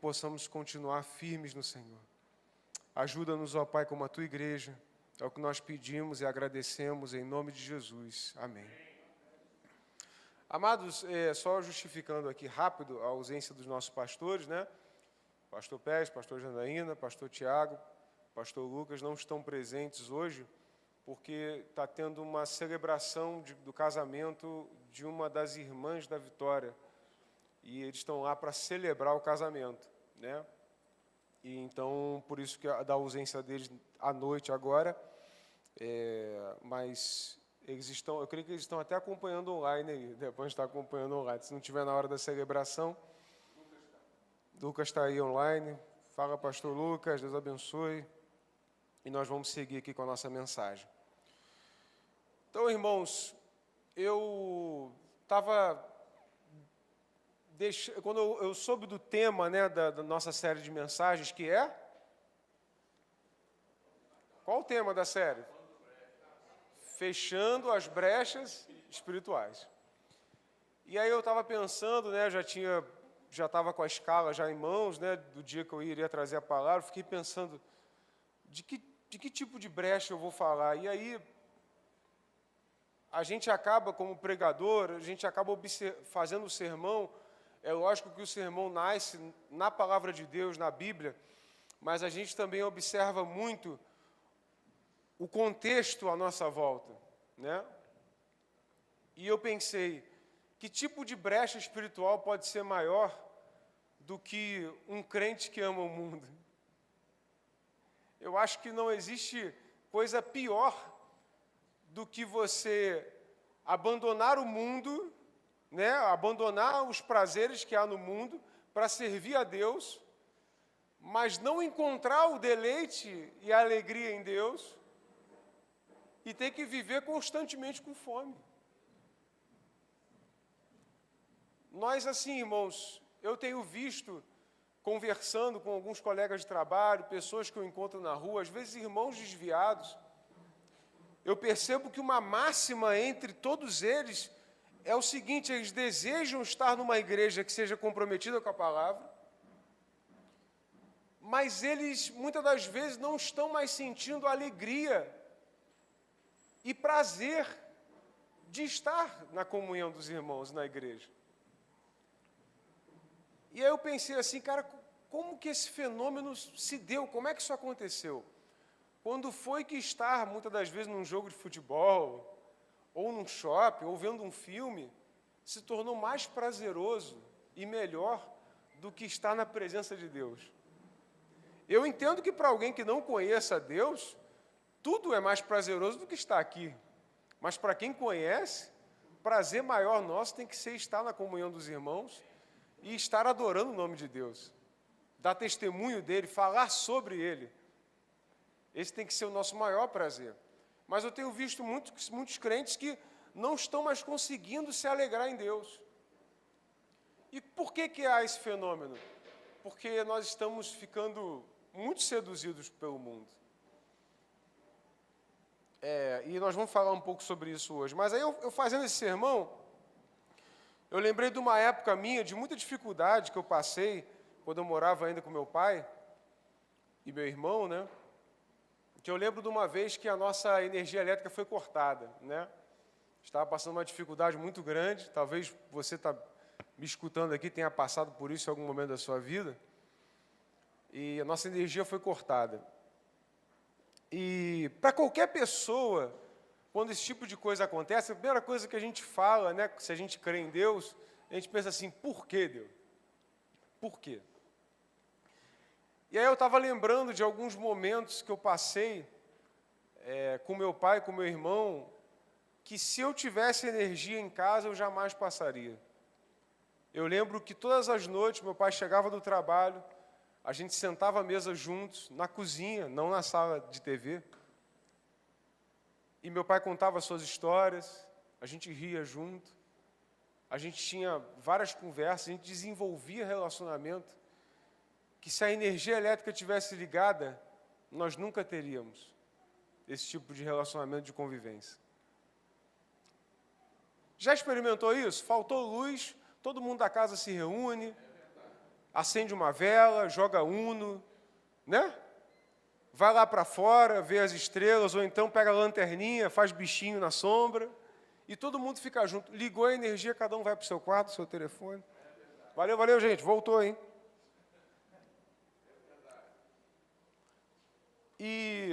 possamos continuar firmes no Senhor. Ajuda-nos, ó Pai, como a Tua igreja. É o que nós pedimos e agradecemos em nome de Jesus. Amém. Amados, só justificando aqui rápido a ausência dos nossos pastores, né? Pastor Pérez, pastor Janaína, pastor Tiago, pastor Lucas não estão presentes hoje porque está tendo uma celebração do casamento de uma das irmãs da Vitória. E eles estão lá para celebrar o casamento, né? E então, por isso que da ausência deles à noite agora, mas eles estão, eu creio que eles estão até acompanhando online aí, depois está acompanhando online. Se não estiver na hora da celebração, Lucas está aí online. Fala, pastor Lucas, Deus abençoe. E nós vamos seguir aqui com a nossa mensagem. Então, irmãos, eu estava... Quando eu soube do tema, né, da nossa série de mensagens, que é... Qual o tema da série? Fechando as brechas espirituais. E aí eu estava pensando, né, já estava com a escala já em mãos, né, do dia que eu iria trazer a palavra, fiquei pensando, de que tipo de brecha eu vou falar? E aí, a gente acaba, como pregador, a gente acaba fazendo o sermão. É lógico que o sermão nasce na palavra de Deus, na Bíblia, mas a gente também observa muito o contexto à nossa volta, né? E eu pensei, que tipo de brecha espiritual pode ser maior do que um crente que ama o mundo? Eu acho que não existe coisa pior do que você abandonar o mundo, né, abandonar os prazeres que há no mundo para servir a Deus, mas não encontrar o deleite e a alegria em Deus e ter que viver constantemente com fome. Nós, assim, irmãos, eu tenho visto, conversando com alguns colegas de trabalho, pessoas que eu encontro na rua, às vezes irmãos desviados, eu percebo que uma máxima entre todos eles é o seguinte: eles desejam estar numa igreja que seja comprometida com a palavra, mas eles, muitas das vezes, não estão mais sentindo alegria e prazer de estar na comunhão dos irmãos na igreja. E aí eu pensei assim, cara, como que esse fenômeno se deu? Como é que isso aconteceu? Quando foi que estar, muitas das vezes, num jogo de futebol, ou num shopping, ou vendo um filme, se tornou mais prazeroso e melhor do que estar na presença de Deus? Eu entendo que para alguém que não conheça Deus, tudo é mais prazeroso do que estar aqui. Mas para quem conhece, prazer maior nosso tem que ser estar na comunhão dos irmãos e estar adorando o nome de Deus, dar testemunho dele, falar sobre ele. Esse tem que ser o nosso maior prazer. Mas eu tenho visto muitos crentes que não estão mais conseguindo se alegrar em Deus. E por que há esse fenômeno? Porque nós estamos ficando muito seduzidos pelo mundo. E nós vamos falar um pouco sobre isso hoje. Mas aí eu fazendo esse sermão, eu lembrei de uma época minha, de muita dificuldade que eu passei, quando eu morava ainda com meu pai e meu irmão, né? Que eu lembro de uma vez que a nossa energia elétrica foi cortada, né? Estava passando uma dificuldade muito grande, talvez você está me escutando aqui, tenha passado por isso em algum momento da sua vida, e a nossa energia foi cortada. E para qualquer pessoa, quando esse tipo de coisa acontece, a primeira coisa que a gente fala, né, se a gente crê em Deus, a gente pensa assim, por que Deus? Por quê? E aí eu estava lembrando de alguns momentos que eu passei com meu pai, com meu irmão, que se eu tivesse energia em casa, eu jamais passaria. Eu lembro que todas as noites, meu pai chegava do trabalho, a gente sentava à mesa juntos, na cozinha, não na sala de TV, e meu pai contava suas histórias, a gente ria junto, a gente tinha várias conversas, a gente desenvolvia relacionamento, que se a energia elétrica tivesse ligada, nós nunca teríamos esse tipo de relacionamento de convivência. Já experimentou isso? Faltou luz, todo mundo da casa se reúne, acende uma vela, joga Uno, né? Vai lá para fora, vê as estrelas, ou então pega a lanterninha, faz bichinho na sombra, e todo mundo fica junto. Ligou a energia, cada um vai para o seu quarto, seu telefone. Valeu, valeu, gente, voltou, hein? E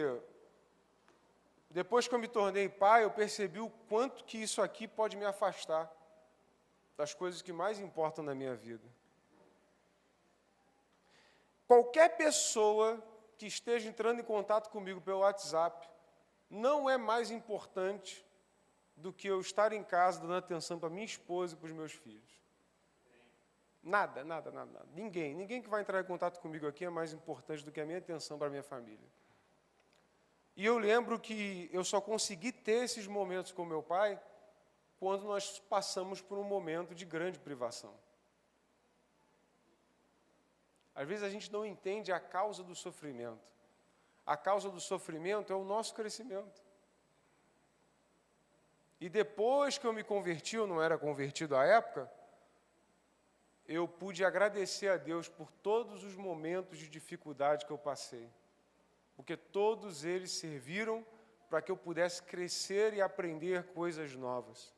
depois que eu me tornei pai, eu percebi o quanto que isso aqui pode me afastar das coisas que mais importam na minha vida. Qualquer pessoa que esteja entrando em contato comigo pelo WhatsApp não é mais importante do que eu estar em casa dando atenção para minha esposa e para os meus filhos. Nada, nada, nada, nada. Ninguém que vai entrar em contato comigo aqui é mais importante do que a minha atenção para a minha família. E eu lembro que eu só consegui ter esses momentos com meu pai quando nós passamos por um momento de grande privação. Às vezes a gente não entende a causa do sofrimento. A causa do sofrimento é o nosso crescimento. E depois que eu me converti, eu não era convertido à época, eu pude agradecer a Deus por todos os momentos de dificuldade que eu passei. Porque todos eles serviram para que eu pudesse crescer e aprender coisas novas.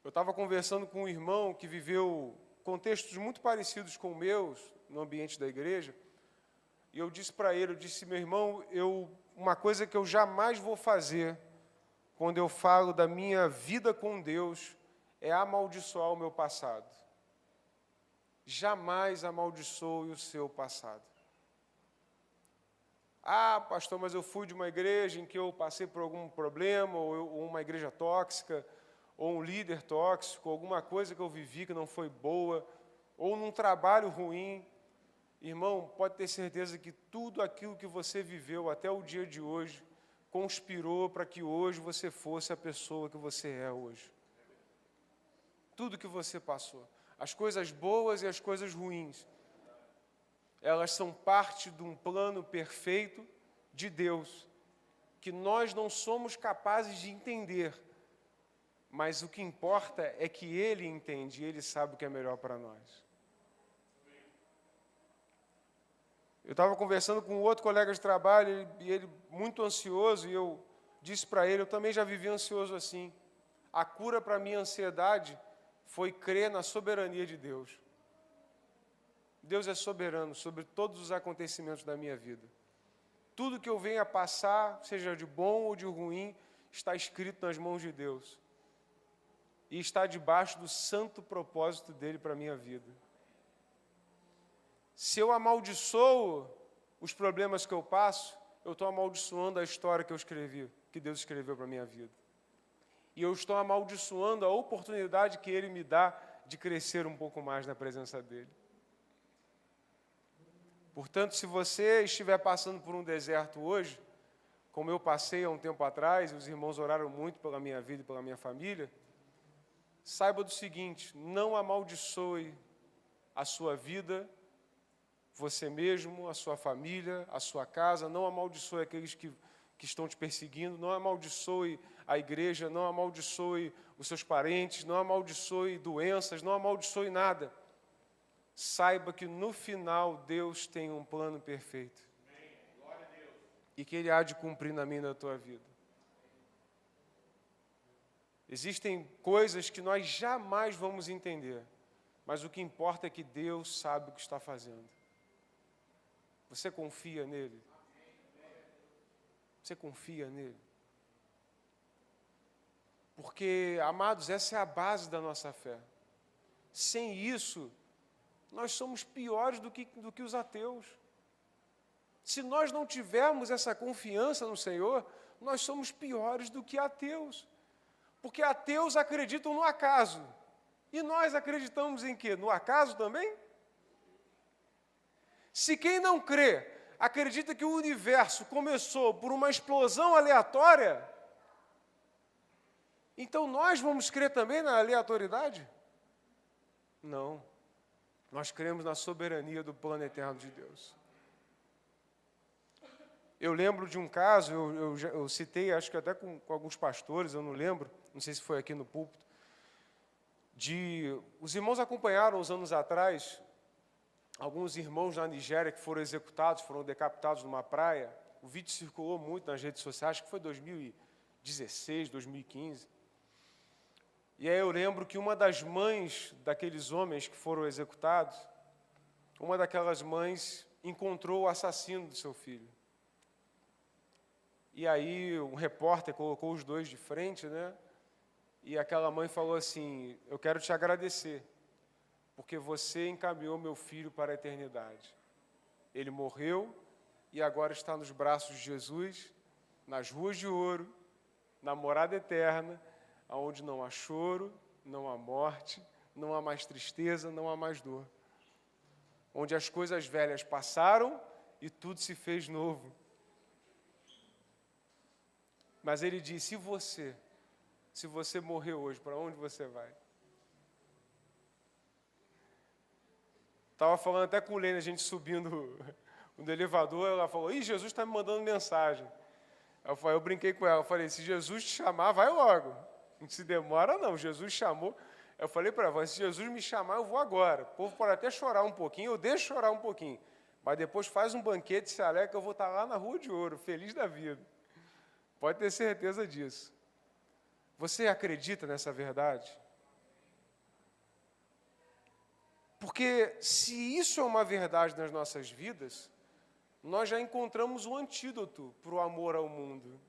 Eu estava conversando com um irmão que viveu contextos muito parecidos com os meus, no ambiente da igreja, e eu disse para ele, meu irmão, uma coisa que eu jamais vou fazer, quando eu falo da minha vida com Deus, é amaldiçoar o meu passado. Jamais amaldiçoe o seu passado. Ah, pastor, mas eu fui de uma igreja em que eu passei por algum problema, ou uma igreja tóxica, ou um líder tóxico, alguma coisa que eu vivi que não foi boa, ou num trabalho ruim. Irmão, pode ter certeza que tudo aquilo que você viveu até o dia de hoje conspirou para que hoje você fosse a pessoa que você é hoje. Tudo que você passou, as coisas boas e as coisas ruins, elas são parte de um plano perfeito de Deus, que nós não somos capazes de entender, mas o que importa é que Ele entende, e Ele sabe o que é melhor para nós. Eu estava conversando com um outro colega de trabalho, e ele muito ansioso, e eu disse para ele, eu também já vivi ansioso assim. A cura para a minha ansiedade foi crer na soberania de Deus. Deus é soberano sobre todos os acontecimentos da minha vida. Tudo que eu venha passar, seja de bom ou de ruim, está escrito nas mãos de Deus. E está debaixo do santo propósito dele para a minha vida. Se eu amaldiçoo os problemas que eu passo, eu estou amaldiçoando a história que eu escrevi, que Deus escreveu para a minha vida. E eu estou amaldiçoando a oportunidade que Ele me dá de crescer um pouco mais na presença dEle. Portanto, se você estiver passando por um deserto hoje, como eu passei há um tempo atrás, e os irmãos oraram muito pela minha vida e pela minha família, saiba do seguinte, não amaldiçoe a sua vida, você mesmo, a sua família, a sua casa, não amaldiçoe aqueles que estão te perseguindo, não amaldiçoe a igreja, não amaldiçoe os seus parentes, não amaldiçoe doenças, não amaldiçoe nada. Saiba que no final Deus tem um plano perfeito. E que Ele há de cumprir na minha e na tua vida. Existem coisas que nós jamais vamos entender, mas o que importa é que Deus sabe o que está fazendo. Você confia nele? Você confia nele? Porque, amados, essa é a base da nossa fé. Sem isso, nós somos piores do que os ateus. Se nós não tivermos essa confiança no Senhor, nós somos piores do que ateus. Porque ateus acreditam no acaso. E nós acreditamos em quê? No acaso também? Se quem não crê acredita que o universo começou por uma explosão aleatória, então nós vamos crer também na aleatoriedade? Não. Nós cremos na soberania do plano eterno de Deus. Eu lembro de um caso, eu citei, acho que até com alguns pastores, eu não lembro, não sei se foi aqui no púlpito, Os irmãos acompanharam, uns anos atrás, alguns irmãos na Nigéria que foram executados, foram decapitados numa praia. O vídeo circulou muito nas redes sociais, acho que foi 2016, 2015. E aí eu lembro que uma das mães daqueles homens que foram executados, uma daquelas mães encontrou o assassino do seu filho. E aí um repórter colocou os dois de frente, né? E aquela mãe falou assim: eu quero te agradecer, porque você encaminhou meu filho para a eternidade. Ele morreu e agora está nos braços de Jesus, nas ruas de ouro, na morada eterna, onde não há choro, não há morte, não há mais tristeza, não há mais dor. Onde as coisas velhas passaram e tudo se fez novo. Mas ele disse: se você morrer hoje, para onde você vai? Estava falando até com o Lênin, a gente subindo no elevador, ela falou: ih, Jesus está me mandando mensagem. Eu brinquei com ela, eu falei: se Jesus te chamar, vai logo. Não se demora não, Jesus chamou. Eu falei para ela: se Jesus me chamar, eu vou agora. O povo pode até chorar um pouquinho, eu deixo chorar um pouquinho. Mas depois faz um banquete, se alegra, que eu vou estar lá na Rua de Ouro, feliz da vida. Pode ter certeza disso. Você acredita nessa verdade? Porque se isso é uma verdade nas nossas vidas, nós já encontramos o antídoto para o amor ao mundo.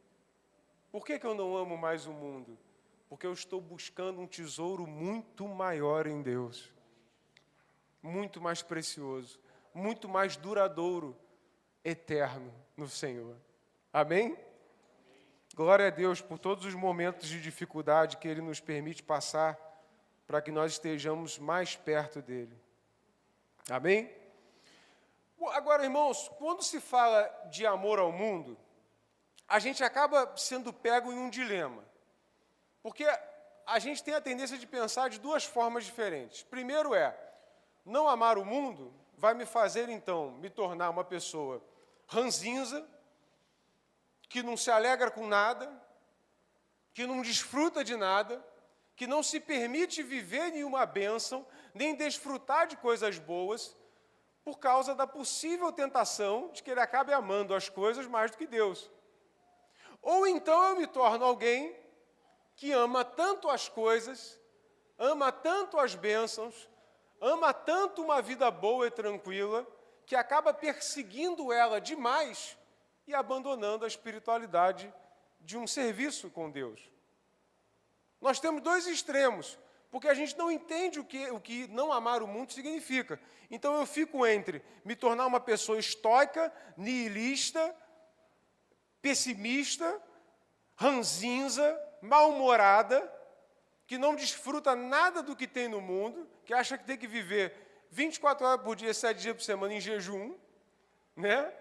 Por que eu não amo mais o mundo? Porque eu estou buscando um tesouro muito maior em Deus. Muito mais precioso, muito mais duradouro, eterno no Senhor. Amém? Glória a Deus por todos os momentos de dificuldade que Ele nos permite passar para que nós estejamos mais perto dEle. Amém? Agora, irmãos, quando se fala de amor ao mundo, a gente acaba sendo pego em um dilema. Porque a gente tem a tendência de pensar de duas formas diferentes. Primeiro não amar o mundo vai me fazer, então, me tornar uma pessoa ranzinza, que não se alegra com nada, que não desfruta de nada, que não se permite viver nenhuma bênção, nem desfrutar de coisas boas, por causa da possível tentação de que ele acabe amando as coisas mais do que Deus. Ou então eu me torno alguém que ama tanto as coisas, ama tanto as bênçãos, ama tanto uma vida boa e tranquila, que acaba perseguindo ela demais e abandonando a espiritualidade de um serviço com Deus. Nós temos dois extremos, porque a gente não entende o que não amar o mundo significa. Então eu fico entre me tornar uma pessoa estoica, nihilista, pessimista, ranzinza, mal-humorada, que não desfruta nada do que tem no mundo, que acha que tem que viver 24 horas por dia, 7 dias por semana em jejum, né?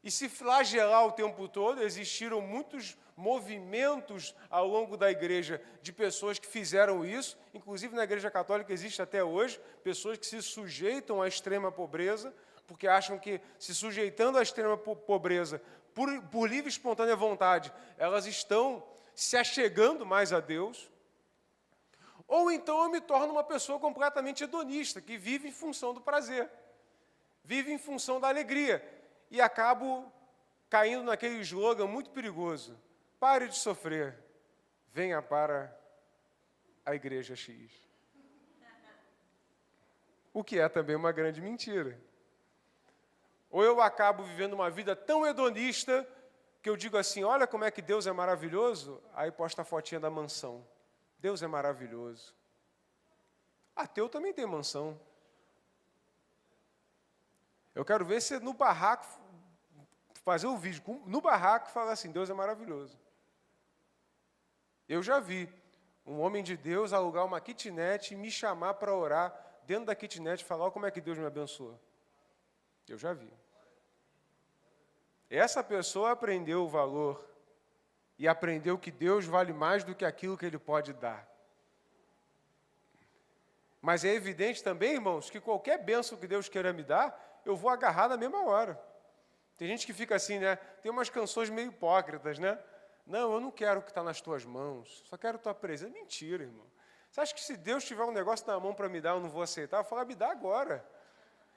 E se flagelar o tempo todo. Existiram muitos movimentos ao longo da igreja de pessoas que fizeram isso, inclusive na Igreja Católica existe até hoje, pessoas que se sujeitam à extrema pobreza, porque acham que se sujeitando à extrema pobreza, por livre e espontânea vontade, elas estão se achegando mais a Deus. Ou então eu me torno uma pessoa completamente hedonista, que vive em função do prazer, vive em função da alegria, e acabo caindo naquele slogan muito perigoso: pare de sofrer, venha para a igreja X. O que é também uma grande mentira. Ou eu acabo vivendo uma vida tão hedonista que eu digo assim: olha como é que Deus é maravilhoso, aí posta a fotinha da mansão. Deus é maravilhoso. Ateu também tem mansão. Eu quero ver você no barraco, fazer um vídeo no barraco e falar assim: Deus é maravilhoso. Eu já vi um homem de Deus alugar uma kitnet e me chamar para orar dentro da kitnet e falar: olha como é que Deus me abençoa. Eu já vi. Essa pessoa aprendeu o valor e aprendeu que Deus vale mais do que aquilo que Ele pode dar. Mas é evidente também, irmãos, que qualquer bênção que Deus queira me dar, eu vou agarrar na mesma hora. Tem gente que fica assim, né? Tem umas canções meio hipócritas, né? Não, eu não quero o que está nas tuas mãos, só quero tua presença. Mentira, irmão. Você acha que se Deus tiver um negócio na mão para me dar, eu não vou aceitar? Eu falo, me dá agora.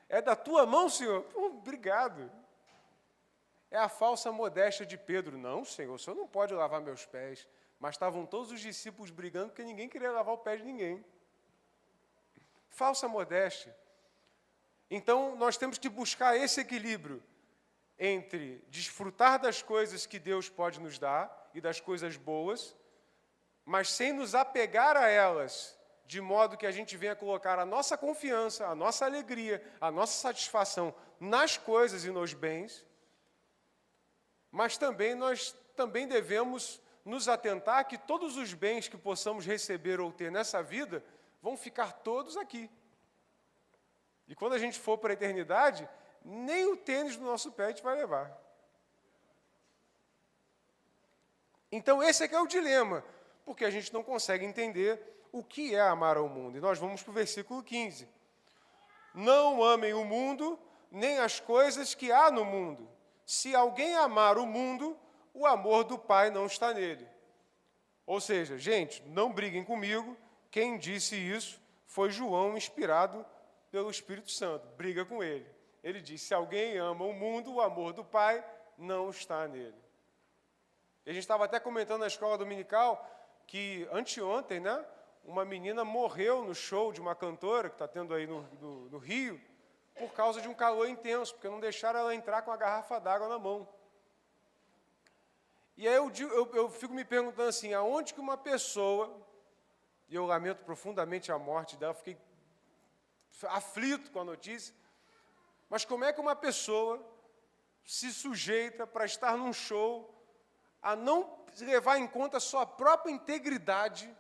É da tua mão, Senhor? Pô, obrigado. É a falsa modéstia de Pedro. Não, Senhor, o Senhor não pode lavar meus pés. Mas estavam todos os discípulos brigando porque ninguém queria lavar o pé de ninguém. Falsa modéstia. Então, nós temos que buscar esse equilíbrio entre desfrutar das coisas que Deus pode nos dar e das coisas boas, mas sem nos apegar a elas, de modo que a gente venha colocar a nossa confiança, a nossa alegria, a nossa satisfação nas coisas e nos bens, mas também nós também devemos nos atentar que todos os bens que possamos receber ou ter nessa vida vão ficar todos aqui. E quando a gente for para a eternidade, nem o tênis do nosso pé a gente vai levar. Então esse é que é o dilema, porque a gente não consegue entender o que é amar ao mundo. E nós vamos para o versículo 15. Não amem o mundo, nem as coisas que há no mundo. Se alguém amar o mundo, o amor do Pai não está nele. Ou seja, gente, não briguem comigo, quem disse isso foi João, inspirado pelo Espírito Santo. Briga com ele. Ele diz, se alguém ama o mundo, o amor do Pai não está nele. E a gente estava até comentando na escola dominical que anteontem, né, uma menina morreu no show de uma cantora que está tendo aí no Rio, por causa de um calor intenso, porque não deixaram ela entrar com a garrafa d'água na mão. E aí eu fico me perguntando assim, aonde que uma pessoa, e eu lamento profundamente a morte dela, fiquei aflito com a notícia, mas como é que uma pessoa se sujeita para estar num show a não levar em conta a sua própria integridade,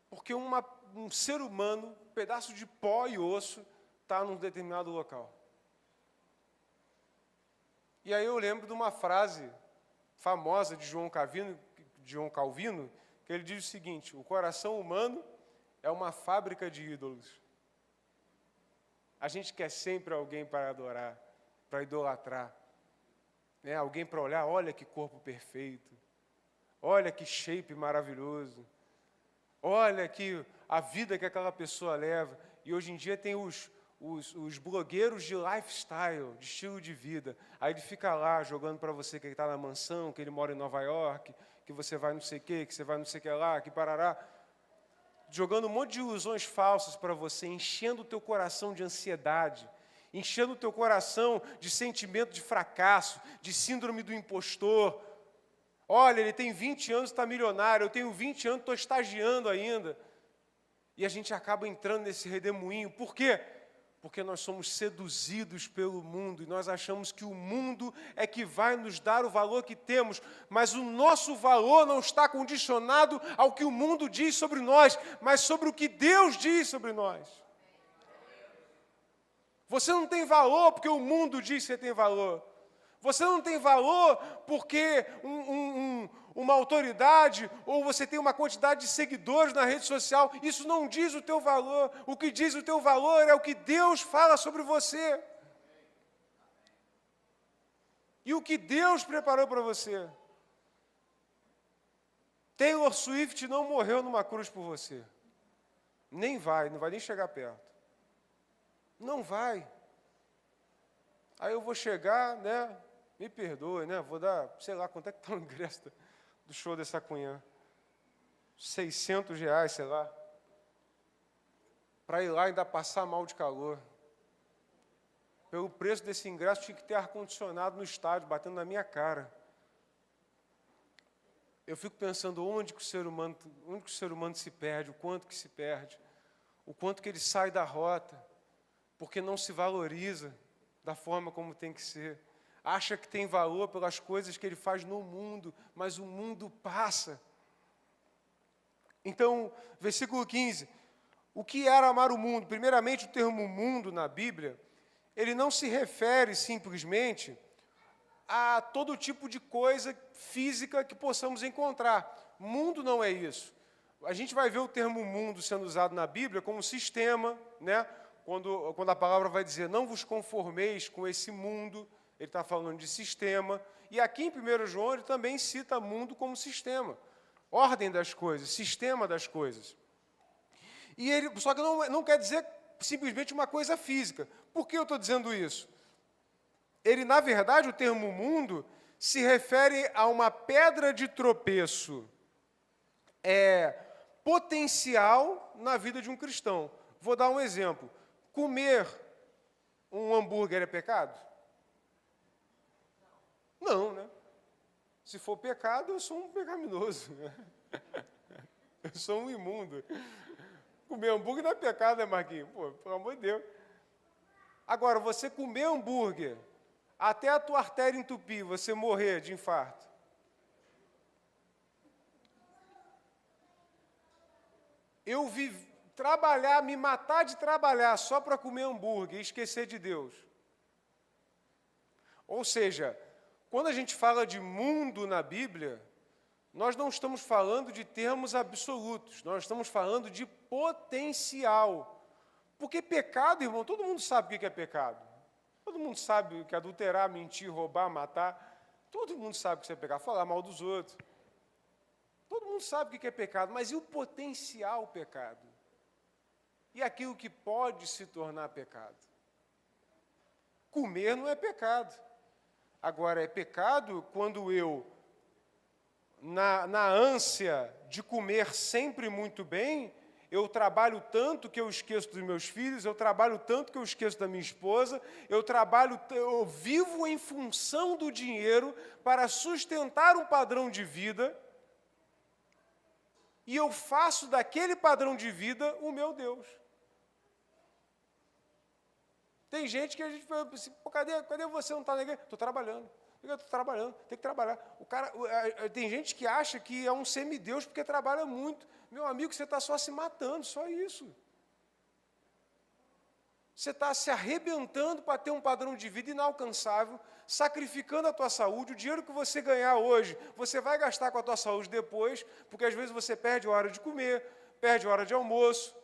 porque um ser humano, um pedaço de pó e osso, está num determinado local. E aí eu lembro de uma frase famosa de João Calvino, que ele diz o seguinte, o coração humano é uma fábrica de ídolos. A gente quer sempre alguém para adorar, para idolatrar. Né? Alguém para olhar, olha que corpo perfeito, olha que shape maravilhoso, olha que a vida que aquela pessoa leva. E hoje em dia tem os blogueiros de lifestyle, de estilo de vida. Aí ele fica lá jogando para você que ele está na mansão, que ele mora em Nova York, que você vai não sei o quê, que você vai não sei o que lá, que parará. Jogando um monte de ilusões falsas para você, enchendo o teu coração de ansiedade, enchendo o teu coração de sentimento de fracasso, de síndrome do impostor. Olha, ele tem 20 anos e está milionário, eu tenho 20 anos e estou estagiando ainda. E a gente acaba entrando nesse redemoinho. Por quê? Porque nós somos seduzidos pelo mundo e nós achamos que o mundo é que vai nos dar o valor que temos, mas o nosso valor não está condicionado ao que o mundo diz sobre nós, mas sobre o que Deus diz sobre nós. Você não tem valor porque o mundo diz que você tem valor. Você não tem valor porque uma autoridade ou você tem uma quantidade de seguidores na rede social. Isso não diz o teu valor. O que diz o teu valor é o que Deus fala sobre você. E o que Deus preparou para você. Taylor Swift não morreu numa cruz por você. Nem vai, não vai nem chegar perto. Não vai. Aí eu vou chegar, né? Me perdoe, né? Vou dar, sei lá, quanto é que está o ingresso do show dessa cunhã? R$600, sei lá. Para ir lá e ainda passar mal de calor. Pelo preço desse ingresso, tinha que ter ar-condicionado no estádio, batendo na minha cara. Eu fico pensando onde que o ser humano se perde, o quanto que se perde, o quanto que ele sai da rota, porque não se valoriza da forma como tem que ser. Acha que tem valor pelas coisas que ele faz no mundo, mas o mundo passa. Então, versículo 15. O que era amar o mundo? Primeiramente, o termo mundo na Bíblia, ele não se refere simplesmente a todo tipo de coisa física que possamos encontrar. Mundo não é isso. A gente vai ver o termo mundo sendo usado na Bíblia como sistema, né? Quando a palavra vai dizer, não vos conformeis com esse mundo, ele está falando de sistema. E aqui em 1 João, ele também cita mundo como sistema. Ordem das coisas, sistema das coisas. Só que não quer dizer simplesmente uma coisa física. Por que eu estou dizendo isso? Na verdade, o termo mundo se refere a uma pedra de tropeço potencial na vida de um cristão. Vou dar um exemplo. Comer um hambúrguer é pecado? Não, né? Se for pecado, eu sou um pecaminoso. Eu sou um imundo. Comer hambúrguer não é pecado, né, Marquinhos? Pô, pelo amor de Deus. Agora, você comer hambúrguer até a tua artéria entupir, você morrer de infarto. Eu me matar de trabalhar só para comer hambúrguer e esquecer de Deus. Ou seja, quando a gente fala de mundo na Bíblia, nós não estamos falando de termos absolutos, nós estamos falando de potencial. Porque pecado, irmão, todo mundo sabe o que é pecado. Todo mundo sabe o que é adulterar, mentir, roubar, matar. Todo mundo sabe o que é pecado, falar mal dos outros. Todo mundo sabe o que é pecado, mas e o potencial pecado? E aquilo que pode se tornar pecado? Comer não é pecado. Agora, é pecado quando eu, na ânsia de comer sempre muito bem, eu trabalho tanto que eu esqueço dos meus filhos, eu trabalho tanto que eu esqueço da minha esposa, eu vivo em função do dinheiro para sustentar um padrão de vida, e eu faço daquele padrão de vida o meu Deus. Tem gente que a gente fala assim, pô, cadê você? Não está na igreja? Estou trabalhando. Estou trabalhando, tem que trabalhar. Tem gente que acha que é um semideus porque trabalha muito. Meu amigo, você está só se matando, só isso. Você está se arrebentando para ter um padrão de vida inalcançável, sacrificando a tua saúde. O dinheiro que você ganhar hoje, você vai gastar com a tua saúde depois, porque às vezes você perde a hora de comer, perde a hora de almoço,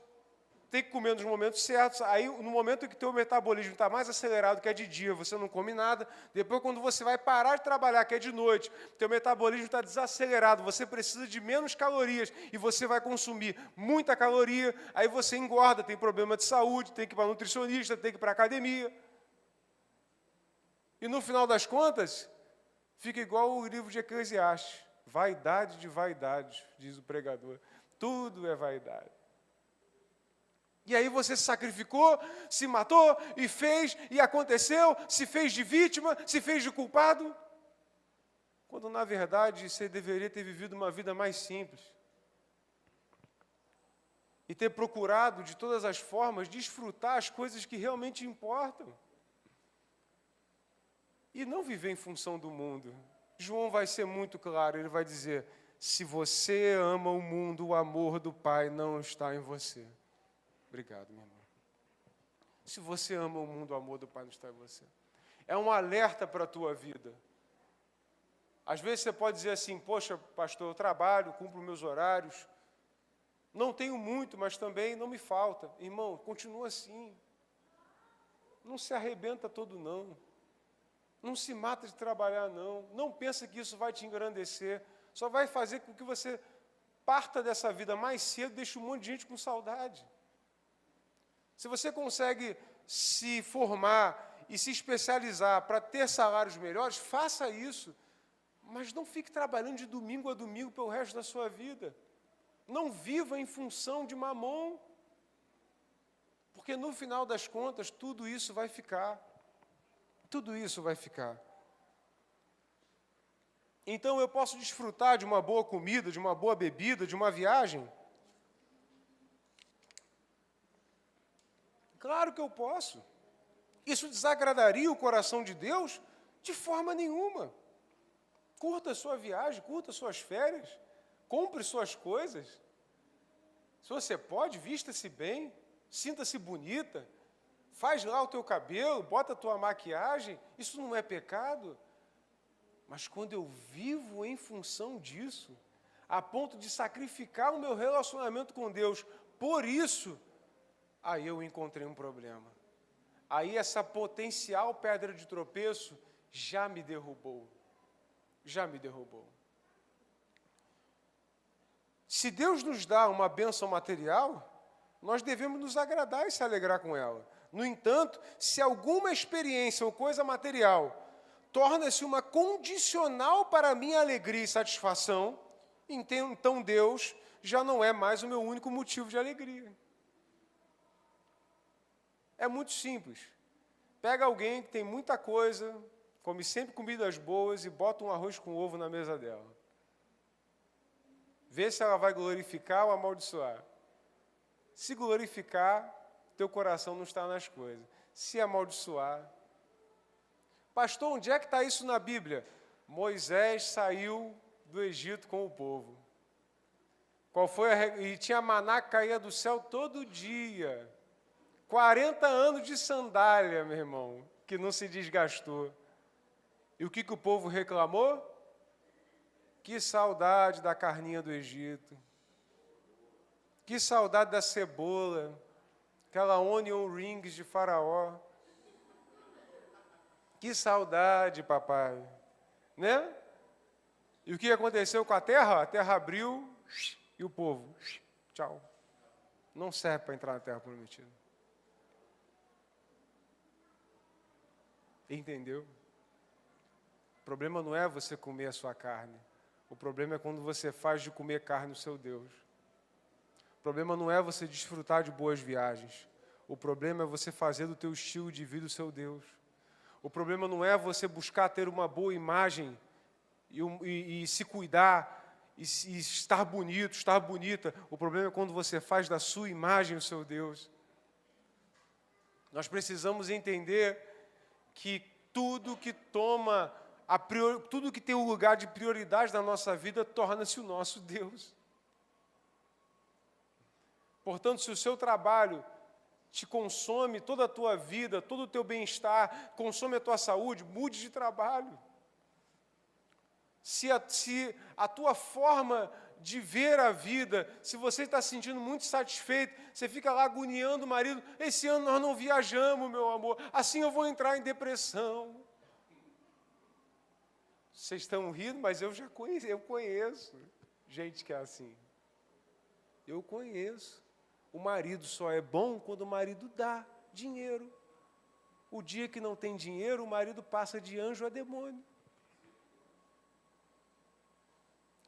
tem que comer nos momentos certos. Aí, no momento em que o teu metabolismo está mais acelerado, que é de dia, você não come nada. Depois, quando você vai parar de trabalhar, que é de noite, teu metabolismo está desacelerado, você precisa de menos calorias e você vai consumir muita caloria. Aí você engorda, tem problema de saúde, tem que ir para nutricionista, tem que ir para a academia. E, no final das contas, fica igual o livro de Eclesiastes. Vaidade de vaidades, diz o pregador. Tudo é vaidade. E aí você se sacrificou, se matou, e fez, e aconteceu, se fez de vítima, se fez de culpado. Quando, na verdade, você deveria ter vivido uma vida mais simples. E ter procurado, de todas as formas, desfrutar as coisas que realmente importam. E não viver em função do mundo. João vai ser muito claro, ele vai dizer, se você ama o mundo, o amor do Pai não está em você. Obrigado, meu irmão. Se você ama o mundo, o amor do Pai não está em você. É um alerta para a tua vida. Às vezes você pode dizer assim, poxa, pastor, eu trabalho, cumpro meus horários, não tenho muito, mas também não me falta. Irmão, continua assim. Não se arrebenta todo, não. Não se mata de trabalhar, não. Não pensa que isso vai te engrandecer. Só vai fazer com que você parta dessa vida mais cedo e deixe um monte de gente com saudade. Se você consegue se formar e se especializar para ter salários melhores, faça isso. Mas não fique trabalhando de domingo a domingo pelo resto da sua vida. Não viva em função de mamon. Porque no final das contas, tudo isso vai ficar. Tudo isso vai ficar. Então eu posso desfrutar de uma boa comida, de uma boa bebida, de uma viagem? Claro que eu posso. Isso desagradaria o coração de Deus? De forma nenhuma. Curta a sua viagem, curta suas férias, compre suas coisas. Se você pode, vista-se bem, sinta-se bonita, faz lá o teu cabelo, bota a tua maquiagem, isso não é pecado. Mas quando eu vivo em função disso, a ponto de sacrificar o meu relacionamento com Deus, por isso, aí eu encontrei um problema. Aí essa potencial pedra de tropeço já me derrubou. Já me derrubou. Se Deus nos dá uma bênção material, nós devemos nos agradar e se alegrar com ela. No entanto, se alguma experiência ou coisa material torna-se uma condicional para a minha alegria e satisfação, então Deus já não é mais o meu único motivo de alegria. É muito simples. Pega alguém que tem muita coisa, come sempre comidas boas e bota um arroz com ovo na mesa dela. Vê se ela vai glorificar ou amaldiçoar. Se glorificar, teu coração não está nas coisas. Se amaldiçoar... Pastor, onde é que está isso na Bíblia? Moisés saiu do Egito com o povo. E tinha maná que caía do céu todo dia. 40 anos de sandália, meu irmão, que não se desgastou. E o que o povo reclamou? Que saudade da carninha do Egito. Que saudade da cebola. Aquela onion rings de Faraó. Que saudade, papai. Né? E o que aconteceu com a terra? A terra abriu e o povo, tchau. Não serve para entrar na terra prometida. Entendeu? O problema não é você comer a sua carne. O problema é quando você faz de comer carne o seu Deus. O problema não é você desfrutar de boas viagens. O problema é você fazer do teu estilo de vida o seu Deus. O problema não é você buscar ter uma boa imagem e se cuidar e estar bonito, estar bonita. O problema é quando você faz da sua imagem o seu Deus. Nós precisamos entender que tudo que tudo que tem um lugar de prioridade na nossa vida torna-se o nosso Deus. Portanto, se o seu trabalho te consome toda a tua vida, todo o teu bem-estar, consome a tua saúde, mude de trabalho. Se a tua forma de ver a vida, se você está se sentindo muito satisfeito, você fica lá agoniando o marido, esse ano nós não viajamos, meu amor, assim eu vou entrar em depressão. Vocês estão rindo, mas eu conheço gente que é assim. Eu conheço. O marido só é bom quando o marido dá dinheiro. O dia que não tem dinheiro, o marido passa de anjo a demônio.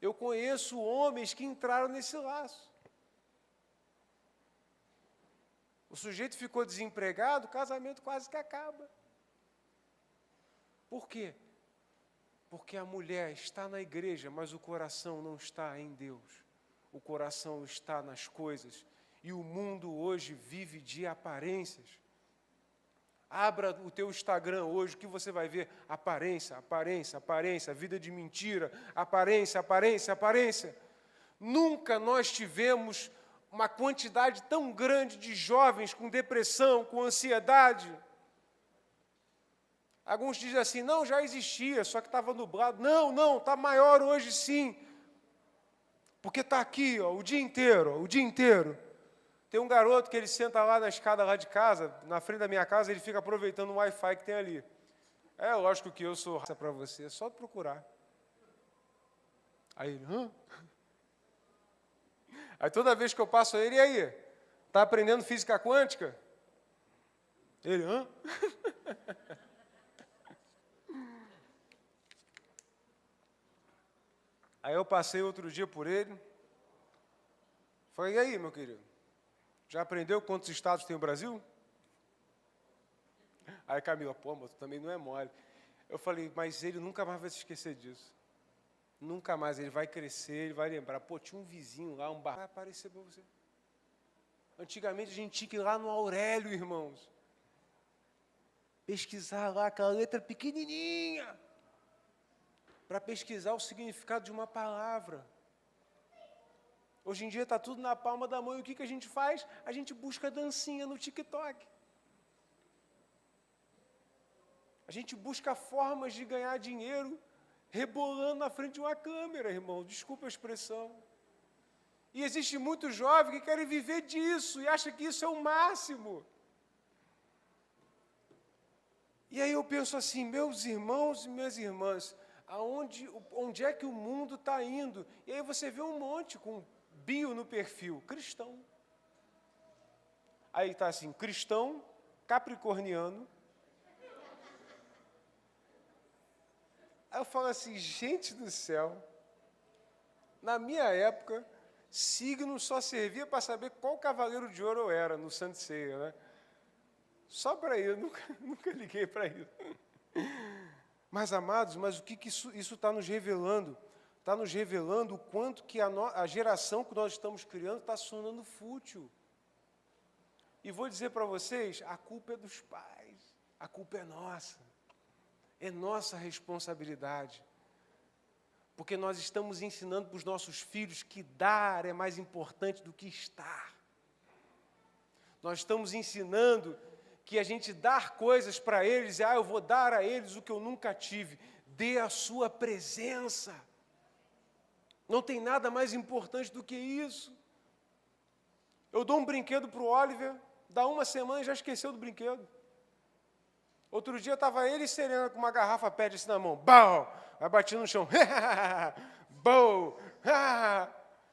Eu conheço homens que entraram nesse laço. O sujeito ficou desempregado, o casamento quase que acaba. Por quê? Porque a mulher está na igreja, mas o coração não está em Deus. O coração está nas coisas. E o mundo hoje vive de aparências. Abra o teu Instagram hoje, o que você vai ver? Aparência, aparência, aparência, vida de mentira, aparência, aparência, aparência. Nunca nós tivemos uma quantidade tão grande de jovens com depressão, com ansiedade. Alguns dizem assim, não, já existia, só que estava nublado. Não, está maior hoje sim. Porque está aqui, ó, o dia inteiro. Tem um garoto que ele senta lá na escada lá de casa, na frente da minha casa, ele fica aproveitando o Wi-Fi que tem ali. É lógico que eu sou raça para você, é só procurar. Aí ele, hã? Aí toda vez que eu passo a ele, e aí? Está aprendendo física quântica? Ele, hã? Aí eu passei outro dia por ele. Falei, e aí, meu querido? Já aprendeu quantos estados tem o Brasil? Aí Camila, pô, mas tu também não é mole. Eu falei, mas ele nunca mais vai se esquecer disso. Nunca mais, ele vai crescer, ele vai lembrar. Pô, tinha um vizinho lá, um bar. Vai aparecer para você. Antigamente a gente tinha que ir lá no Aurélio, irmãos. Pesquisar lá aquela letra pequenininha. Para pesquisar o significado de uma palavra. Hoje em dia está tudo na palma da mão. E o que a gente faz? A gente busca dancinha no TikTok. A gente busca formas de ganhar dinheiro rebolando na frente de uma câmera, irmão. Desculpa a expressão. E existe muitos jovens que querem viver disso e acham que isso é o máximo. E aí eu penso assim, meus irmãos e minhas irmãs, onde é que o mundo está indo? E aí você vê um monte com bio no perfil, cristão. Aí está assim, cristão, capricorniano. Aí eu falo assim, gente do céu, na minha época, signo só servia para saber qual cavaleiro de ouro eu era no Santo Ceia, né? Só para isso, nunca liguei para isso. Mas, amados, mas o que isso está nos revelando? Está nos revelando o quanto que a geração que nós estamos criando está se tornando fútil. E vou dizer para vocês, a culpa é dos pais, a culpa é nossa. É nossa responsabilidade. Porque nós estamos ensinando para os nossos filhos que dar é mais importante do que estar. Nós estamos ensinando que a gente dar coisas para eles, eu vou dar a eles o que eu nunca tive. Dê a sua presença. Não tem nada mais importante do que isso. Eu dou um brinquedo para o Oliver, dá uma semana e já esqueceu do brinquedo. Outro dia estava ele e Serena com uma garrafa PET assim na mão. Bau! Aí batia no chão. Bau!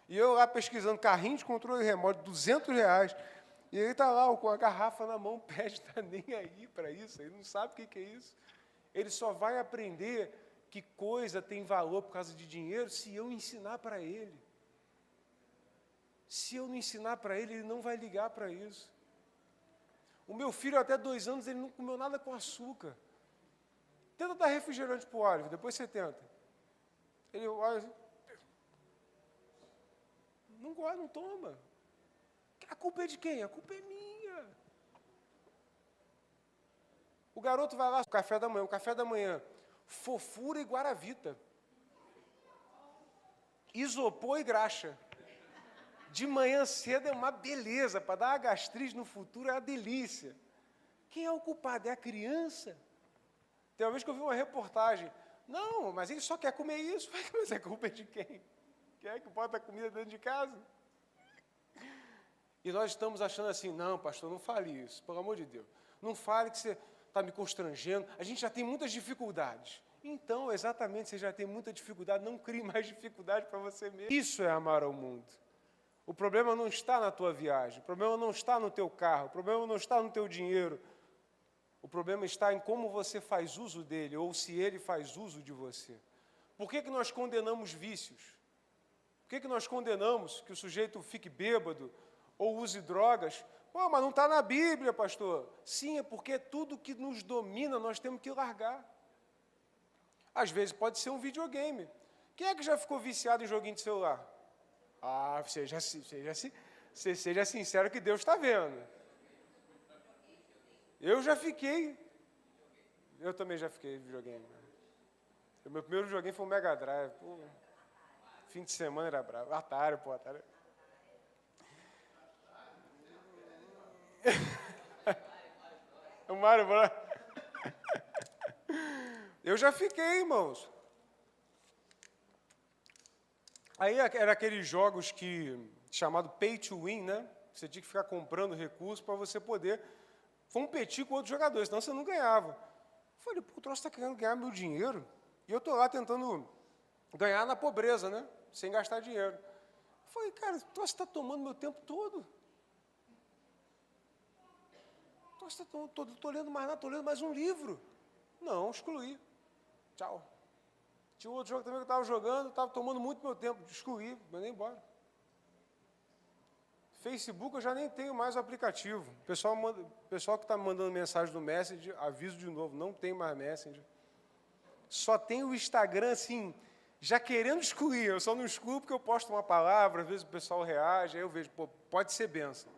E eu lá pesquisando carrinho de controle remoto, R$200. E ele está lá com a garrafa na mão, PET, está nem aí para isso. Ele não sabe o que é isso. Ele só vai aprender que coisa tem valor por causa de dinheiro se eu ensinar para ele. Se eu não ensinar para ele, ele não vai ligar para isso. O meu filho, até 2 anos, ele não comeu nada com açúcar. Tenta dar refrigerante para o Oliver, depois você tenta. Ele olha assim, não gosta, não toma. A culpa é de quem? A culpa é minha. O garoto vai lá, o café da manhã, fofura e guaravita. Isopor e graxa. De manhã cedo é uma beleza, para dar uma gastrite no futuro é uma delícia. Quem é o culpado? É a criança. Tem uma vez que eu vi uma reportagem, não, mas ele só quer comer isso. Mas a culpa é de quem? Quem é que bota a comida dentro de casa? E nós estamos achando assim, não, pastor, não fale isso, pelo amor de Deus. Não fale que você está me constrangendo, a gente já tem muitas dificuldades. Então, exatamente, você já tem muita dificuldade, não crie mais dificuldade para você mesmo. Isso é amar ao mundo. O problema não está na tua viagem, o problema não está no teu carro, o problema não está no teu dinheiro. O problema está em como você faz uso dele, ou se ele faz uso de você. Por que nós condenamos vícios? Por que nós condenamos que o sujeito fique bêbado ou use drogas? Mas não está na Bíblia, pastor. Sim, é porque tudo que nos domina nós temos que largar. Às vezes pode ser um videogame. Quem é que já ficou viciado em joguinho de celular? Seja sincero que Deus está vendo. Eu já fiquei. Eu também já fiquei em videogame. O meu primeiro videogame foi o Mega Drive. Pô, fim de semana era bravo. Atari. O Mario Bros. Eu já fiquei, irmãos. Aí era aqueles jogos chamado pay to win, né? Você tinha que ficar comprando recursos para você poder competir com outros jogadores, senão você não ganhava. Eu falei, pô, o troço está querendo ganhar meu dinheiro, e eu estou lá tentando ganhar na pobreza, né? Sem gastar dinheiro. Eu falei, cara, o troço está tomando meu tempo todo. Estou lendo mais nada, estou lendo mais um livro. Não, excluí. Tchau. Tinha outro jogo também que eu estava jogando, estava tomando muito meu tempo, excluí, mandei embora. Facebook eu já nem tenho mais o aplicativo. O pessoal que está me mandando mensagem no Messenger, aviso de novo, não tem mais Messenger. Só tem o Instagram, assim, já querendo excluir. Eu só não excluo porque eu posto uma palavra, às vezes o pessoal reage, aí eu vejo, pô, pode ser benção.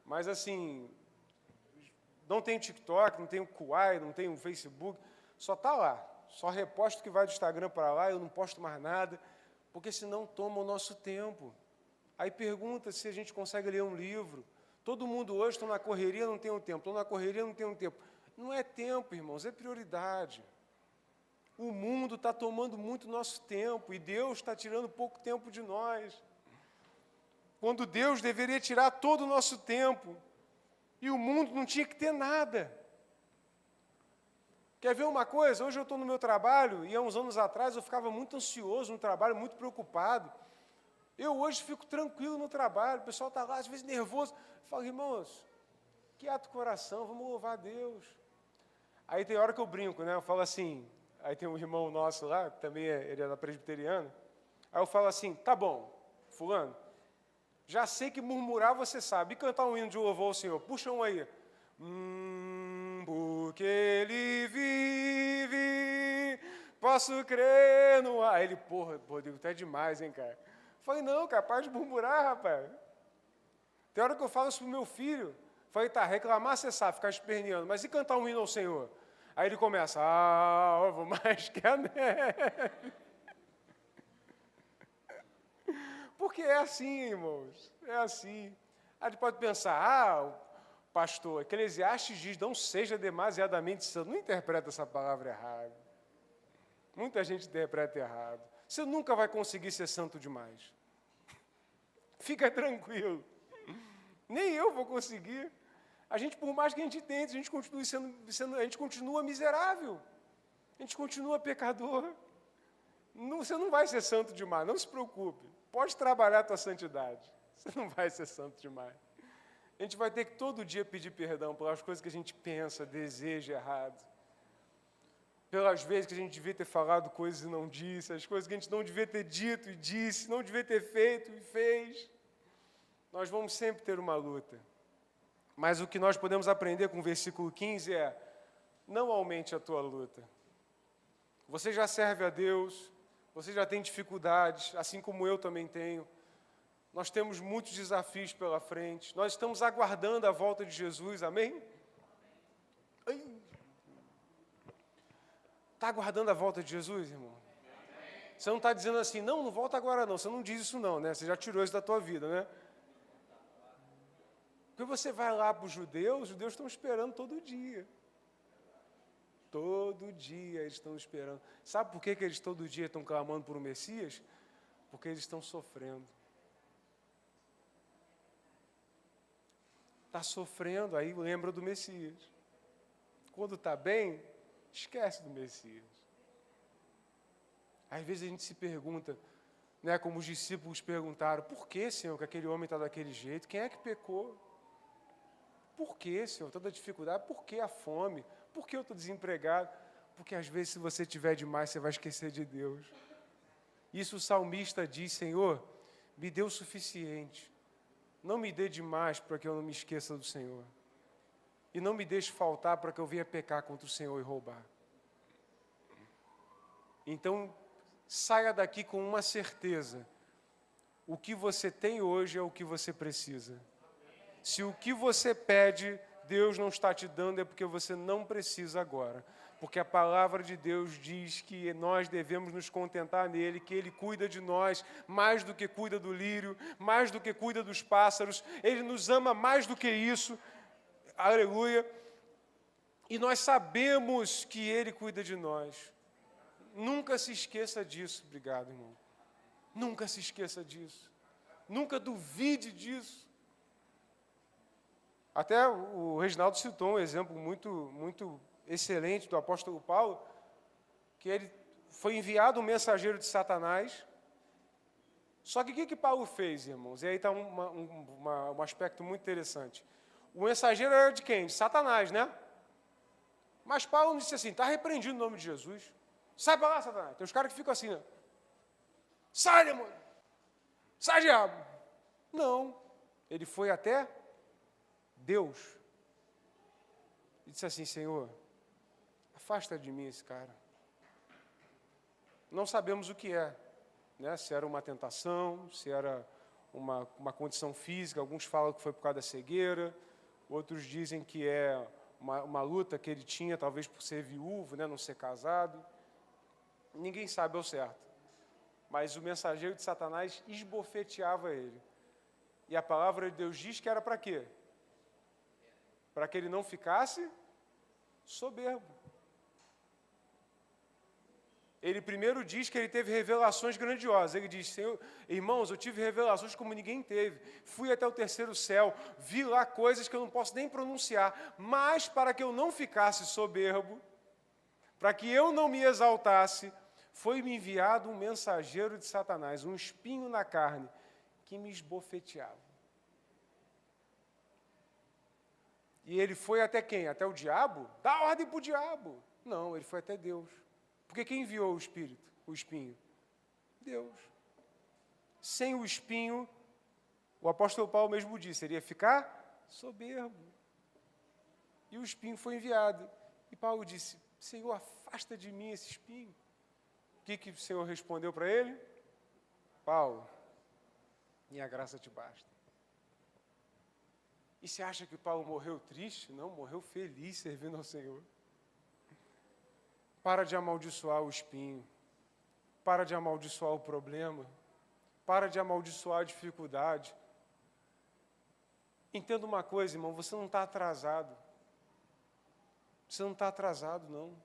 Mas, assim, não tem TikTok, não tem o Kuai, não tem o Facebook, só está lá. Só reposto que vai do Instagram para lá, eu não posto mais nada, porque senão toma o nosso tempo. Aí pergunta se a gente consegue ler um livro. Todo mundo hoje está na correria, não tem um tempo. Estou na correria, não tem um tempo. Não é tempo, irmãos, é prioridade. O mundo está tomando muito nosso tempo e Deus está tirando pouco tempo de nós. Quando Deus deveria tirar todo o nosso tempo e o mundo não tinha que ter nada. Quer ver uma coisa? Hoje eu estou no meu trabalho e há uns anos atrás eu ficava muito ansioso no trabalho, muito preocupado. Eu hoje fico tranquilo no trabalho, o pessoal está lá, às vezes nervoso. Eu falo, irmãos, quieta o coração, vamos louvar a Deus. Aí tem hora que eu brinco, né? Eu falo assim, aí tem um irmão nosso lá, que também ele é da presbiteriana, aí eu falo assim, tá bom, fulano, já sei que murmurar você sabe, e cantar um hino de louvor ao Senhor, puxa um aí. Porque Ele vive, posso crer no ar. Aí ele, porra, Rodrigo, tu é demais, hein, cara? Eu falei, não, capaz de murmurar, rapaz. Tem hora que eu falo isso pro meu filho, falei, tá, reclamar você sabe, ficar esperneando, mas e cantar um hino ao Senhor? Aí ele começa, alvo mais que a neve. Porque é assim, irmãos, é assim. Aí a gente pode pensar, pastor, Eclesiastes diz, não seja demasiadamente santo. Não interpreta essa palavra errado. Muita gente interpreta errado. Você nunca vai conseguir ser santo demais. Fica tranquilo. Nem eu vou conseguir. A gente, por mais que a gente tente, a gente continua a gente continua miserável. A gente continua pecador. Você não vai ser santo demais, não se preocupe. Pode trabalhar a tua santidade. Você não vai ser santo demais. A gente vai ter que todo dia pedir perdão pelas coisas que a gente pensa, deseja errado. Pelas vezes que a gente devia ter falado coisas e não disse, as coisas que a gente não devia ter dito e disse, não devia ter feito e fez. Nós vamos sempre ter uma luta. Mas o que nós podemos aprender com o versículo 15 é, não aumente a tua luta. Você já serve a Deus, você já tem dificuldades, assim como eu também tenho. Nós temos muitos desafios pela frente. Nós estamos aguardando a volta de Jesus, amém? Está aguardando a volta de Jesus, irmão? Você não está dizendo assim, não volta agora não. Você não diz isso não, né? Você já tirou isso da tua vida, né? Porque você vai lá para os judeus estão esperando todo dia. Todo dia eles estão esperando. Sabe por que eles todo dia estão clamando por um Messias? Porque eles estão sofrendo. Está sofrendo, aí lembra do Messias. Quando está bem, esquece do Messias. Às vezes a gente se pergunta, né, como os discípulos perguntaram, por que, Senhor, que aquele homem está daquele jeito? Quem é que pecou? Por que, Senhor, tanta dificuldade? Por que a fome? Por que eu estou desempregado? Porque às vezes se você tiver demais, você vai esquecer de Deus. Isso o salmista diz, Senhor, me dê o suficiente. Não me dê demais para que eu não me esqueça do Senhor. E não me deixe faltar para que eu venha pecar contra o Senhor e roubar. Então, saia daqui com uma certeza. O que você tem hoje é o que você precisa. Se o que você pede, Deus não está te dando, é porque você não precisa agora. Porque a palavra de Deus diz que nós devemos nos contentar nele, que ele cuida de nós mais do que cuida do lírio, mais do que cuida dos pássaros. Ele nos ama mais do que isso. Aleluia. E nós sabemos que ele cuida de nós. Nunca se esqueça disso. Obrigado, irmão. Nunca se esqueça disso. Nunca duvide disso. Até o Reginaldo citou um exemplo muito excelente do apóstolo Paulo, que ele foi enviado um mensageiro de Satanás. Só que o que Paulo fez, irmãos? E aí está um aspecto muito interessante. O mensageiro era de quem? De Satanás, né? Mas Paulo disse assim, está repreendido no nome de Jesus. Sai para lá, Satanás. Tem uns caras que ficam assim, né? Sai, demônio! Sai, diabo! Não. Ele foi até Deus. E disse assim, Senhor, afasta de mim esse cara. Não sabemos o que é, né? Se era uma tentação, se era uma condição física. Alguns falam que foi por causa da cegueira, outros dizem que é uma luta que ele tinha, talvez por ser viúvo, né? Não ser casado. Ninguém sabe ao certo. Mas o mensageiro de Satanás esbofeteava ele. E a palavra de Deus diz que era para quê? Para que ele não ficasse soberbo. Ele primeiro diz que ele teve revelações grandiosas. Ele diz, Senhor, irmãos, eu tive revelações como ninguém teve. Fui até o terceiro céu, vi lá coisas que eu não posso nem pronunciar. Mas para que eu não ficasse soberbo, para que eu não me exaltasse, foi-me enviado um mensageiro de Satanás, um espinho na carne, que me esbofeteava. E ele foi até quem? Até o diabo? Dá ordem para o diabo. Não, ele foi até Deus. Porque quem enviou o espírito, o espinho? Deus. Sem o espinho, o apóstolo Paulo mesmo disse, ele ia ficar soberbo. E o espinho foi enviado. E Paulo disse, Senhor, afasta de mim esse espinho. O que o Senhor respondeu para ele? Paulo, minha graça te basta. E você acha que Paulo morreu triste? Não, morreu feliz servindo ao Senhor. Para de amaldiçoar o espinho. Para de amaldiçoar o problema. Para de amaldiçoar a dificuldade. Entenda uma coisa, irmão, você não está atrasado. Você não está atrasado, não.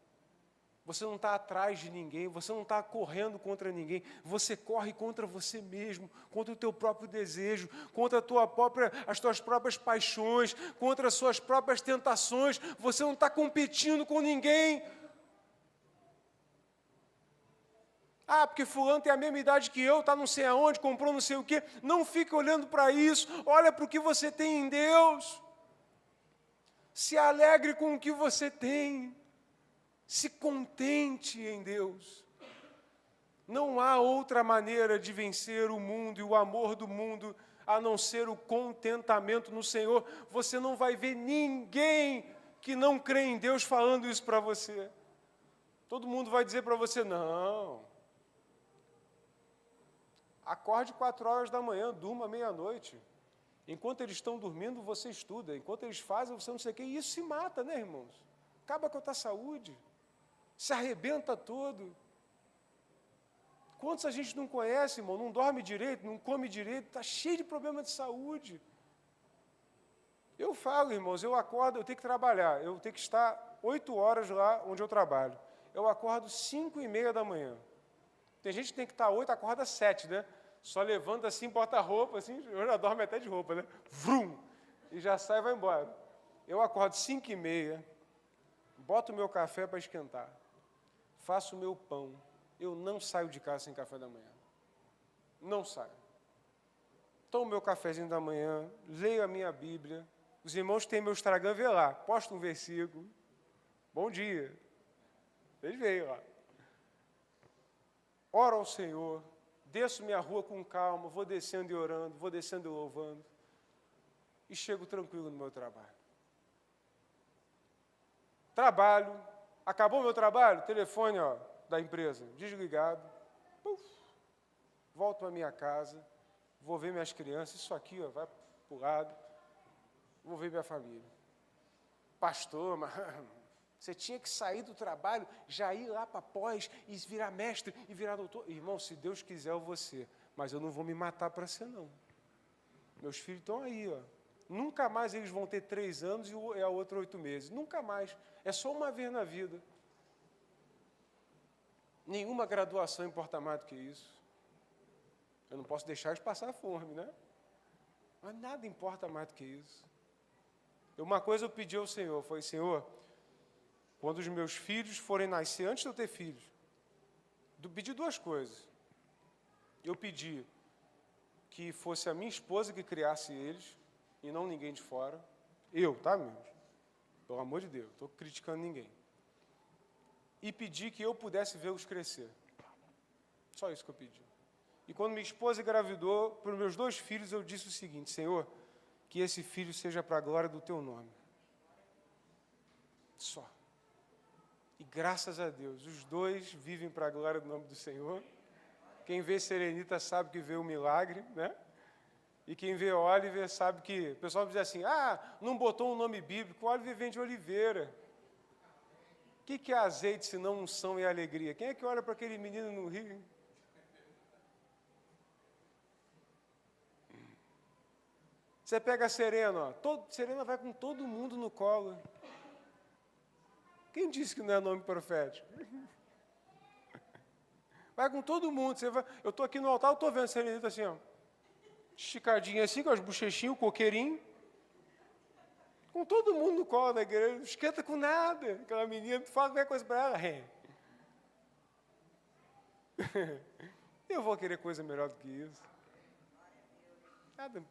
Você não está atrás de ninguém, você não está correndo contra ninguém, você corre contra você mesmo, contra o teu próprio desejo, contra as tuas próprias paixões, contra as suas próprias tentações, você não está competindo com ninguém. Ah, porque fulano tem a mesma idade que eu, está não sei aonde, comprou não sei o quê. Não fique olhando para isso, olha para o que você tem em Deus. Se alegre com o que você tem. Se contente em Deus. Não há outra maneira de vencer o mundo e o amor do mundo a não ser o contentamento no Senhor. Você não vai ver ninguém que não crê em Deus falando isso para você. Todo mundo vai dizer para você, não. Acorde 4 horas da manhã, durma meia-noite. Enquanto eles estão dormindo, você estuda. Enquanto eles fazem, você não sei o quê. E isso se mata, né, irmãos? Acaba com a tua saúde. Se arrebenta todo. Quantos a gente não conhece, irmão? Não dorme direito, não come direito, está cheio de problema de saúde. Eu falo, irmãos, eu acordo, eu tenho que trabalhar, eu tenho que estar 8 horas lá onde eu trabalho. Eu acordo 5h30 da manhã. Tem gente que tem que estar 8, acorda 7, né? Só levanta assim, bota a roupa, assim, eu já dorme até de roupa, né? Vrum! E já sai e vai embora. Eu acordo 5h30, boto o meu café para esquentar. Faço o meu pão. Eu não saio de casa sem café da manhã. Não saio. Tomo meu cafezinho da manhã, leio a minha Bíblia. Os irmãos têm meu Instagram, vê lá. Posto um versículo. Bom dia. Eles veem lá. Oro ao Senhor. Desço minha rua com calma. Vou descendo e orando. Vou descendo e louvando. E chego tranquilo no meu trabalho. Trabalho. Acabou meu trabalho? Telefone, ó, da empresa, desligado. Puf, volto para minha casa, vou ver minhas crianças, isso aqui, ó, vai para o lado, vou ver minha família. Pastor, mas você tinha que sair do trabalho, já ir lá para pós e virar mestre e virar doutor. Irmão, se Deus quiser, eu vou ser, mas eu não vou me matar para ser, não. Meus filhos estão aí, ó. Nunca mais eles vão ter 3 anos e a outra 8 meses. Nunca mais. É só uma vez na vida. Nenhuma graduação importa mais do que isso. Eu não posso deixar de passar fome, né? Mas nada importa mais do que isso. Uma coisa eu pedi ao Senhor, foi, Senhor, quando os meus filhos forem nascer, antes de eu ter filhos, pedi 2 coisas. Eu pedi que fosse a minha esposa que criasse eles, e não ninguém de fora. Eu, tá, meus? Pelo amor de Deus, não estou criticando ninguém. E pedi que eu pudesse vê-los crescer. Só isso que eu pedi. E quando minha esposa engravidou, para os meus 2 filhos, eu disse o seguinte, Senhor, que esse filho seja para a glória do Teu nome. Só. E graças a Deus, os 2 vivem para a glória do nome do Senhor. Quem vê Serenita sabe que vê o milagre, né? E quem vê Oliver sabe que... O pessoal diz assim, não botou um nome bíblico, Oliver vem de Oliveira. O que é azeite se não unção e alegria? Quem é que olha para aquele menino no rio? Você pega a Serena, ó, Serena vai com todo mundo no colo. Quem disse que não é nome profético? Vai com todo mundo. Eu estou aqui no altar, eu estou vendo a Serenita assim, ó. Esticadinha assim, com as bochechinhas, o coqueirinho. Com todo mundo no colo da igreja, não esquenta com nada. Aquela menina, tu fala qualquer coisa para ela, Eu vou querer coisa melhor do que isso.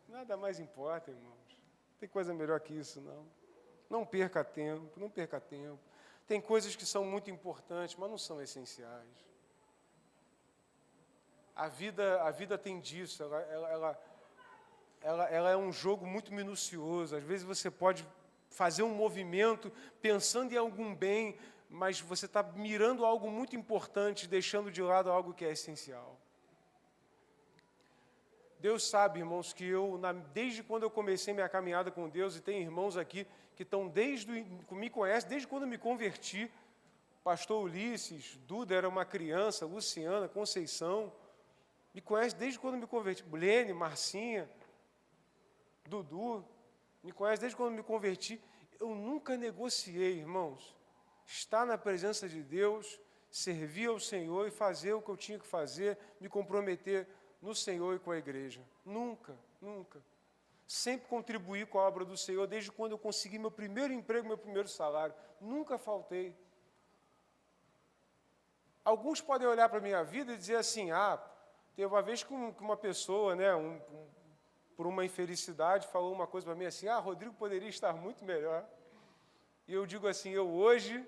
Nada mais importa, irmãos. Não tem coisa melhor que isso, não. Não perca tempo, não perca tempo. Tem coisas que são muito importantes, mas não são essenciais. A vida tem disso, ela é um jogo muito minucioso. Às vezes você pode fazer um movimento pensando em algum bem, mas você está mirando algo muito importante, deixando de lado algo que é essencial. Deus sabe, irmãos, que desde quando eu comecei minha caminhada com Deus, e tem irmãos aqui que me conhecem desde quando eu me converti, pastor Ulisses, Duda era uma criança, Luciana, Conceição, me conhece desde quando eu me converti, Lene, Marcinha, Dudu, me conhece desde quando eu me converti. Eu nunca negociei, irmãos, estar na presença de Deus, servir ao Senhor e fazer o que eu tinha que fazer, me comprometer no Senhor e com a igreja. Nunca, nunca. Sempre contribuí com a obra do Senhor, desde quando eu consegui meu primeiro emprego, meu primeiro salário. Nunca faltei. Alguns podem olhar para a minha vida e dizer assim, teve uma vez que uma pessoa, né, por uma infelicidade, falou uma coisa para mim assim, Rodrigo poderia estar muito melhor. E eu digo assim, eu hoje,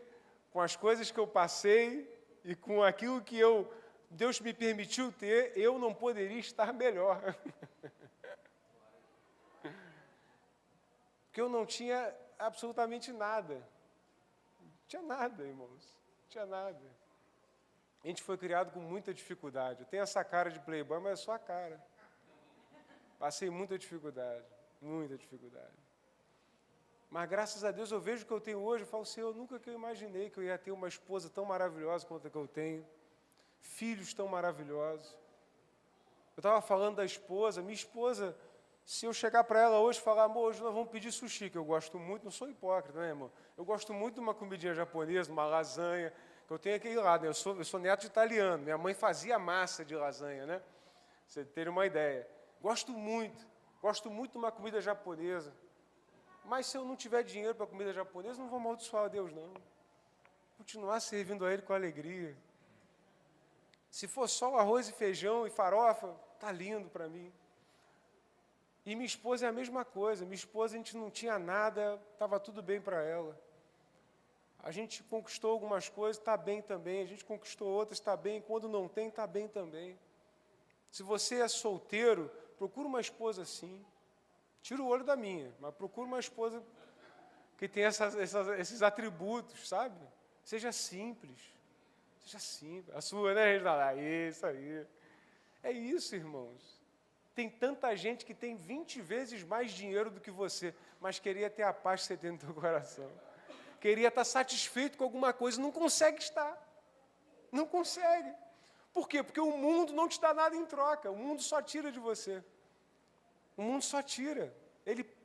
com as coisas que eu passei e com aquilo que Deus me permitiu ter, eu não poderia estar melhor. Porque eu não tinha absolutamente nada. Não tinha nada, irmãos. Não tinha nada. A gente foi criado com muita dificuldade. Eu tenho essa cara de playboy, mas é só a cara. Passei muita dificuldade. Muita dificuldade. Mas, graças a Deus, eu vejo o que eu tenho hoje. Eu falo, Senhor, nunca que eu imaginei que eu ia ter uma esposa tão maravilhosa quanto a que eu tenho. Filhos tão maravilhosos. Eu estava falando da esposa. Minha esposa, se eu chegar para ela hoje e falar, amor, hoje nós vamos pedir sushi, que eu gosto muito, não sou hipócrita, né, irmão? Eu gosto muito de uma comidinha japonesa, uma lasanha, que eu tenho aquele lado, né? Eu sou neto de italiano, minha mãe fazia massa de lasanha, né? Pra você ter uma ideia. Gosto muito de uma comida japonesa. Mas se eu não tiver dinheiro para comida japonesa, não vou amaldiçoar a Deus, não. Continuar servindo a Ele com alegria. Se for só o arroz e feijão e farofa, tá lindo para mim. E minha esposa é a mesma coisa. Minha esposa, a gente não tinha nada, estava tudo bem para ela. A gente conquistou algumas coisas, está bem também. A gente conquistou outras, está bem. Quando não tem, está bem também. Se você é solteiro, procura uma esposa assim. Tira o olho da minha, mas procura uma esposa que tenha esses atributos, sabe? Seja simples. Seja simples. A sua, né, Reginaldo? Isso aí. É isso, irmãos. Tem tanta gente que tem 20 vezes mais dinheiro do que você, mas queria ter a paz que você tem no teu coração. Queria estar satisfeito com alguma coisa, não consegue estar. Não consegue. Por quê? Porque o mundo não te dá nada em troca, o mundo só tira de você. O mundo só tira.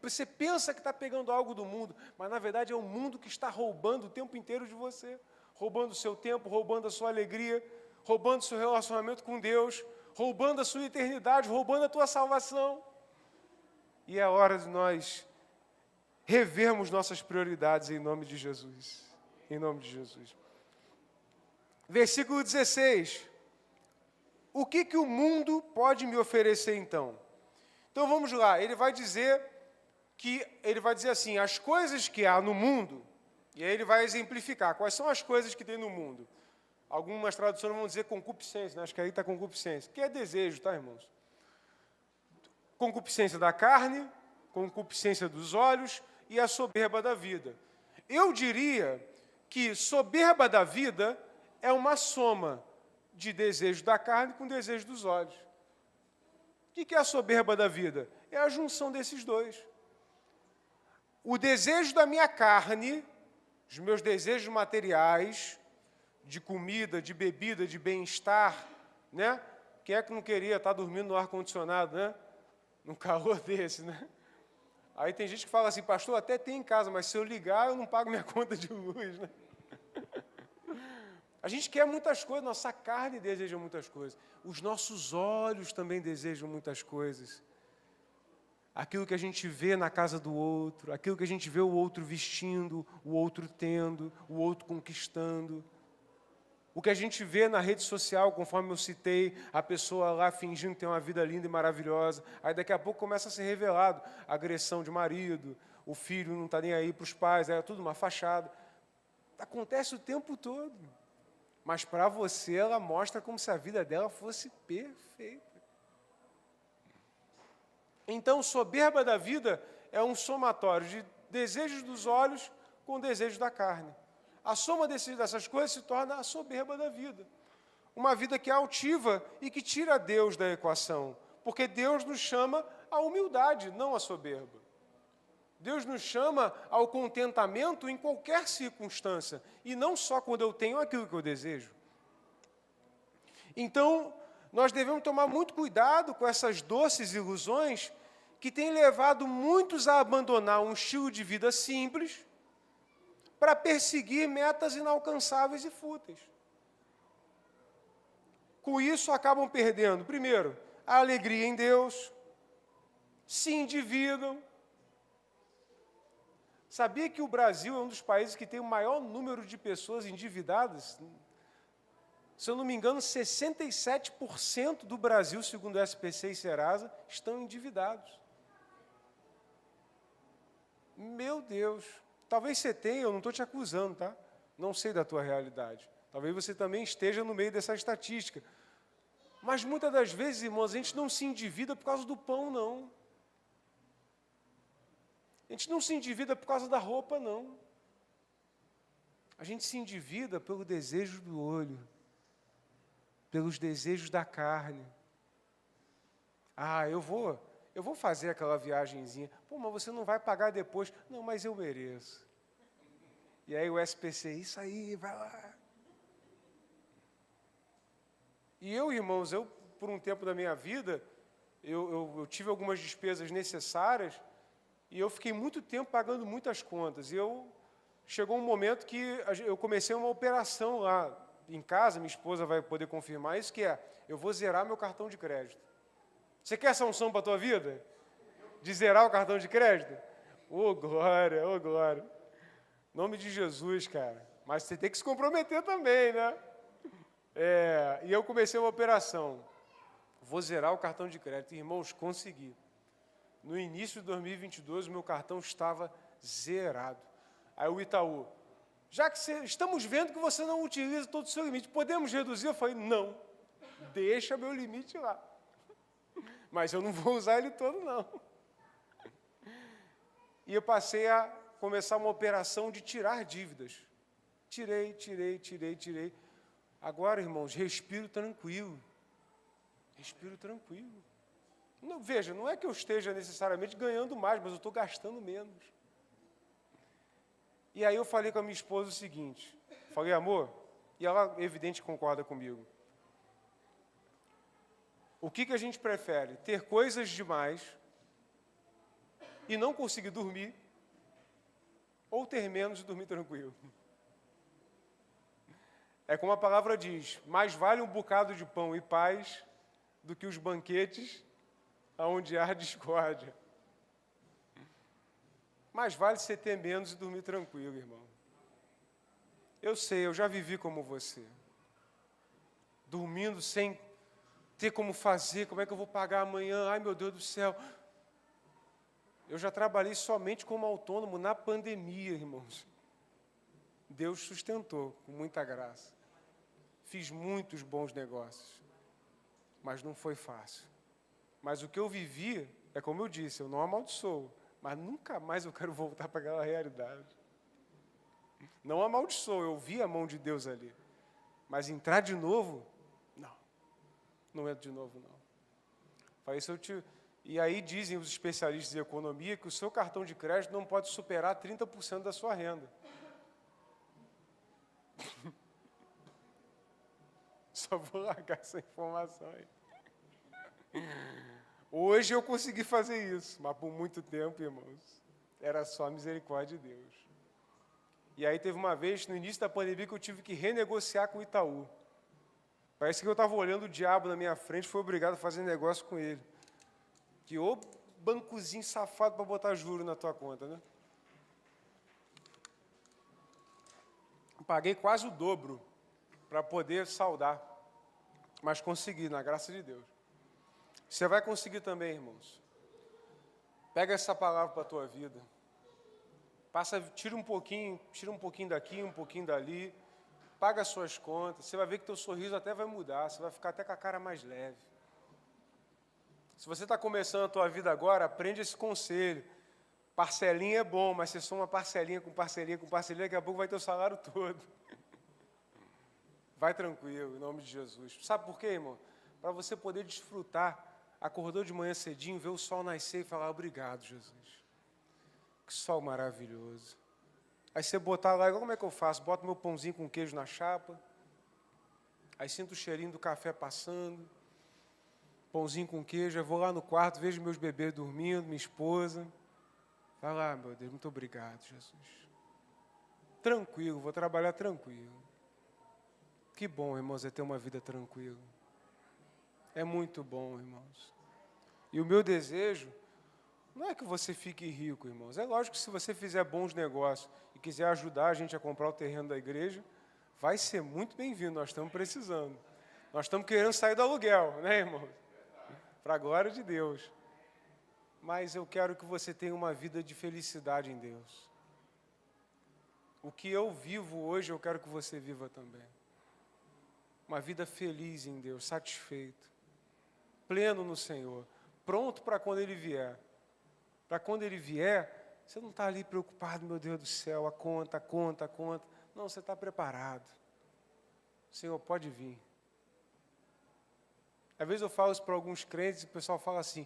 Você pensa que está pegando algo do mundo, mas na verdade é o mundo que está roubando o tempo inteiro de você. Roubando o seu tempo, roubando a sua alegria, roubando o seu relacionamento com Deus, roubando a sua eternidade, roubando a tua salvação. E é hora de nós revermos nossas prioridades em nome de Jesus. Em nome de Jesus. Versículo 16. O que o mundo pode me oferecer então? Então vamos lá, ele vai dizer assim, as coisas que há no mundo, e aí ele vai exemplificar quais são as coisas que tem no mundo. Algumas traduções vão dizer concupiscência, né? Acho que aí está concupiscência, que é desejo, tá, irmãos? Concupiscência da carne, concupiscência dos olhos e a soberba da vida. Eu diria que soberba da vida é uma soma de desejo da carne com desejo dos olhos. O que é a soberba da vida? É a junção desses dois. O desejo da minha carne, os meus desejos materiais, de comida, de bebida, de bem-estar, né? Quem é que não queria estar dormindo no ar-condicionado, né? Num calor desse, né? Aí tem gente que fala assim, pastor, até tem em casa, mas se eu ligar, eu não pago minha conta de luz, né? A gente quer muitas coisas, nossa carne deseja muitas coisas. Os nossos olhos também desejam muitas coisas. Aquilo que a gente vê na casa do outro, aquilo que a gente vê o outro vestindo, o outro tendo, o outro conquistando. O que a gente vê na rede social, conforme eu citei, a pessoa lá fingindo ter uma vida linda e maravilhosa, aí daqui a pouco começa a ser revelado agressão de marido, o filho não está nem aí para os pais, é tudo uma fachada. Acontece o tempo todo. Mas para você, ela mostra como se a vida dela fosse perfeita. Então, soberba da vida é um somatório de desejos dos olhos com desejos da carne. A soma dessas coisas se torna a soberba da vida. Uma vida que é altiva e que tira Deus da equação. Porque Deus nos chama à humildade, não à soberba. Deus nos chama ao contentamento em qualquer circunstância, e não só quando eu tenho aquilo que eu desejo. Então, nós devemos tomar muito cuidado com essas doces ilusões que têm levado muitos a abandonar um estilo de vida simples para perseguir metas inalcançáveis e fúteis. Com isso, acabam perdendo, primeiro, a alegria em Deus, se endividam. Sabia que o Brasil é um dos países que tem o maior número de pessoas endividadas? Se eu não me engano, 67% do Brasil, segundo o SPC e Serasa, estão endividados. Meu Deus! Talvez você tenha, eu não estou te acusando, tá? Não sei da tua realidade. Talvez você também esteja no meio dessa estatística. Mas muitas das vezes, irmãos, a gente não se endivida por causa do pão, não. A gente não se endivida por causa da roupa, não. A gente se endivida pelo desejo do olho, pelos desejos da carne. Ah, eu vou fazer aquela viagenzinha. Pô, mas você não vai pagar depois. Não, mas eu mereço. E aí o SPC, isso aí, vai lá. E eu, irmãos, por um tempo da minha vida, eu tive algumas despesas necessárias e eu fiquei muito tempo pagando muitas contas. E chegou um momento que eu comecei uma operação lá em casa, minha esposa vai poder confirmar isso, que eu vou zerar meu cartão de crédito. Você quer essa unção para a tua vida? De zerar o cartão de crédito? Ô, glória, ô, glória. Em nome de Jesus, cara. Mas você tem que se comprometer também, né? E eu comecei uma operação. Vou zerar o cartão de crédito. Irmãos, consegui. No início de 2022, o meu cartão estava zerado. Aí o Itaú, já que estamos vendo que você não utiliza todo o seu limite, podemos reduzir? Eu falei, não, deixa meu limite lá. Mas eu não vou usar ele todo, não. E eu passei a começar uma operação de tirar dívidas. Tirei. Agora, irmãos, respiro tranquilo. Respiro tranquilo. Não, veja, não é que eu esteja necessariamente ganhando mais, mas eu estou gastando menos. E aí eu falei com a minha esposa o seguinte, falei, amor, e ela, evidente, concorda comigo. O que a gente prefere? Ter coisas demais e não conseguir dormir, ou ter menos e dormir tranquilo? É como a palavra diz, mais vale um bocado de pão e paz do que os banquetes onde há discórdia. Mais vale você ter menos e dormir tranquilo, irmão. Eu sei, eu já vivi como você. Dormindo sem ter como fazer, como é que eu vou pagar amanhã? Ai, meu Deus do céu. Eu já trabalhei somente como autônomo na pandemia, irmãos. Deus sustentou com muita graça. Fiz muitos bons negócios, mas não foi fácil. Mas o que eu vivi, é como eu disse, eu não amaldiçoo, mas nunca mais eu quero voltar para aquela realidade. Não amaldiçoo, eu vi a mão de Deus ali. Mas entrar de novo, não entro de novo, não. Falei, E aí dizem os especialistas em economia que o seu cartão de crédito não pode superar 30% da sua renda. Só vou largar essa informação aí. Hoje eu consegui fazer isso, mas por muito tempo, irmãos, era só a misericórdia de Deus. E aí teve uma vez, no início da pandemia, que eu tive que renegociar com o Itaú. Parece que eu estava olhando o diabo na minha frente, fui obrigado a fazer negócio com ele. Que ô bancozinho safado para botar juro na tua conta, né? Paguei quase o dobro para poder saldar, mas consegui, na graça de Deus. Você vai conseguir também, irmãos. Pega essa palavra para a tua vida. tira um pouquinho daqui, um pouquinho dali, paga as suas contas, você vai ver que teu sorriso até vai mudar, você vai ficar até com a cara mais leve. Se você está começando a tua vida agora, aprende esse conselho. Parcelinha é bom, mas você soma parcelinha com parcelinha com parcelinha, daqui a pouco vai ter o salário todo. Vai tranquilo, em nome de Jesus. Sabe por quê, irmão? Para você poder desfrutar. Acordou de manhã cedinho, vê o sol nascer e falar, obrigado, Jesus. Que sol maravilhoso. Aí você botar lá, como é que eu faço? Boto meu pãozinho com queijo na chapa. Aí sinto o cheirinho do café passando. Pãozinho com queijo. Eu vou lá no quarto, vejo meus bebês dormindo, minha esposa. Vai lá, meu Deus, muito obrigado, Jesus. Tranquilo, vou trabalhar tranquilo. Que bom, irmãos, é ter uma vida tranquila. É muito bom, irmãos. E o meu desejo não é que você fique rico, irmãos. É lógico que se você fizer bons negócios e quiser ajudar a gente a comprar o terreno da igreja, vai ser muito bem-vindo, nós estamos precisando. Nós estamos querendo sair do aluguel, né, irmãos? Para a glória de Deus. Mas eu quero que você tenha uma vida de felicidade em Deus. O que eu vivo hoje, eu quero que você viva também. Uma vida feliz em Deus, satisfeito, pleno no Senhor, pronto para quando Ele vier. Para quando Ele vier, você não está ali preocupado, meu Deus do céu, a conta. Não, você está preparado. O Senhor pode vir. Às vezes eu falo isso para alguns crentes e o pessoal fala assim,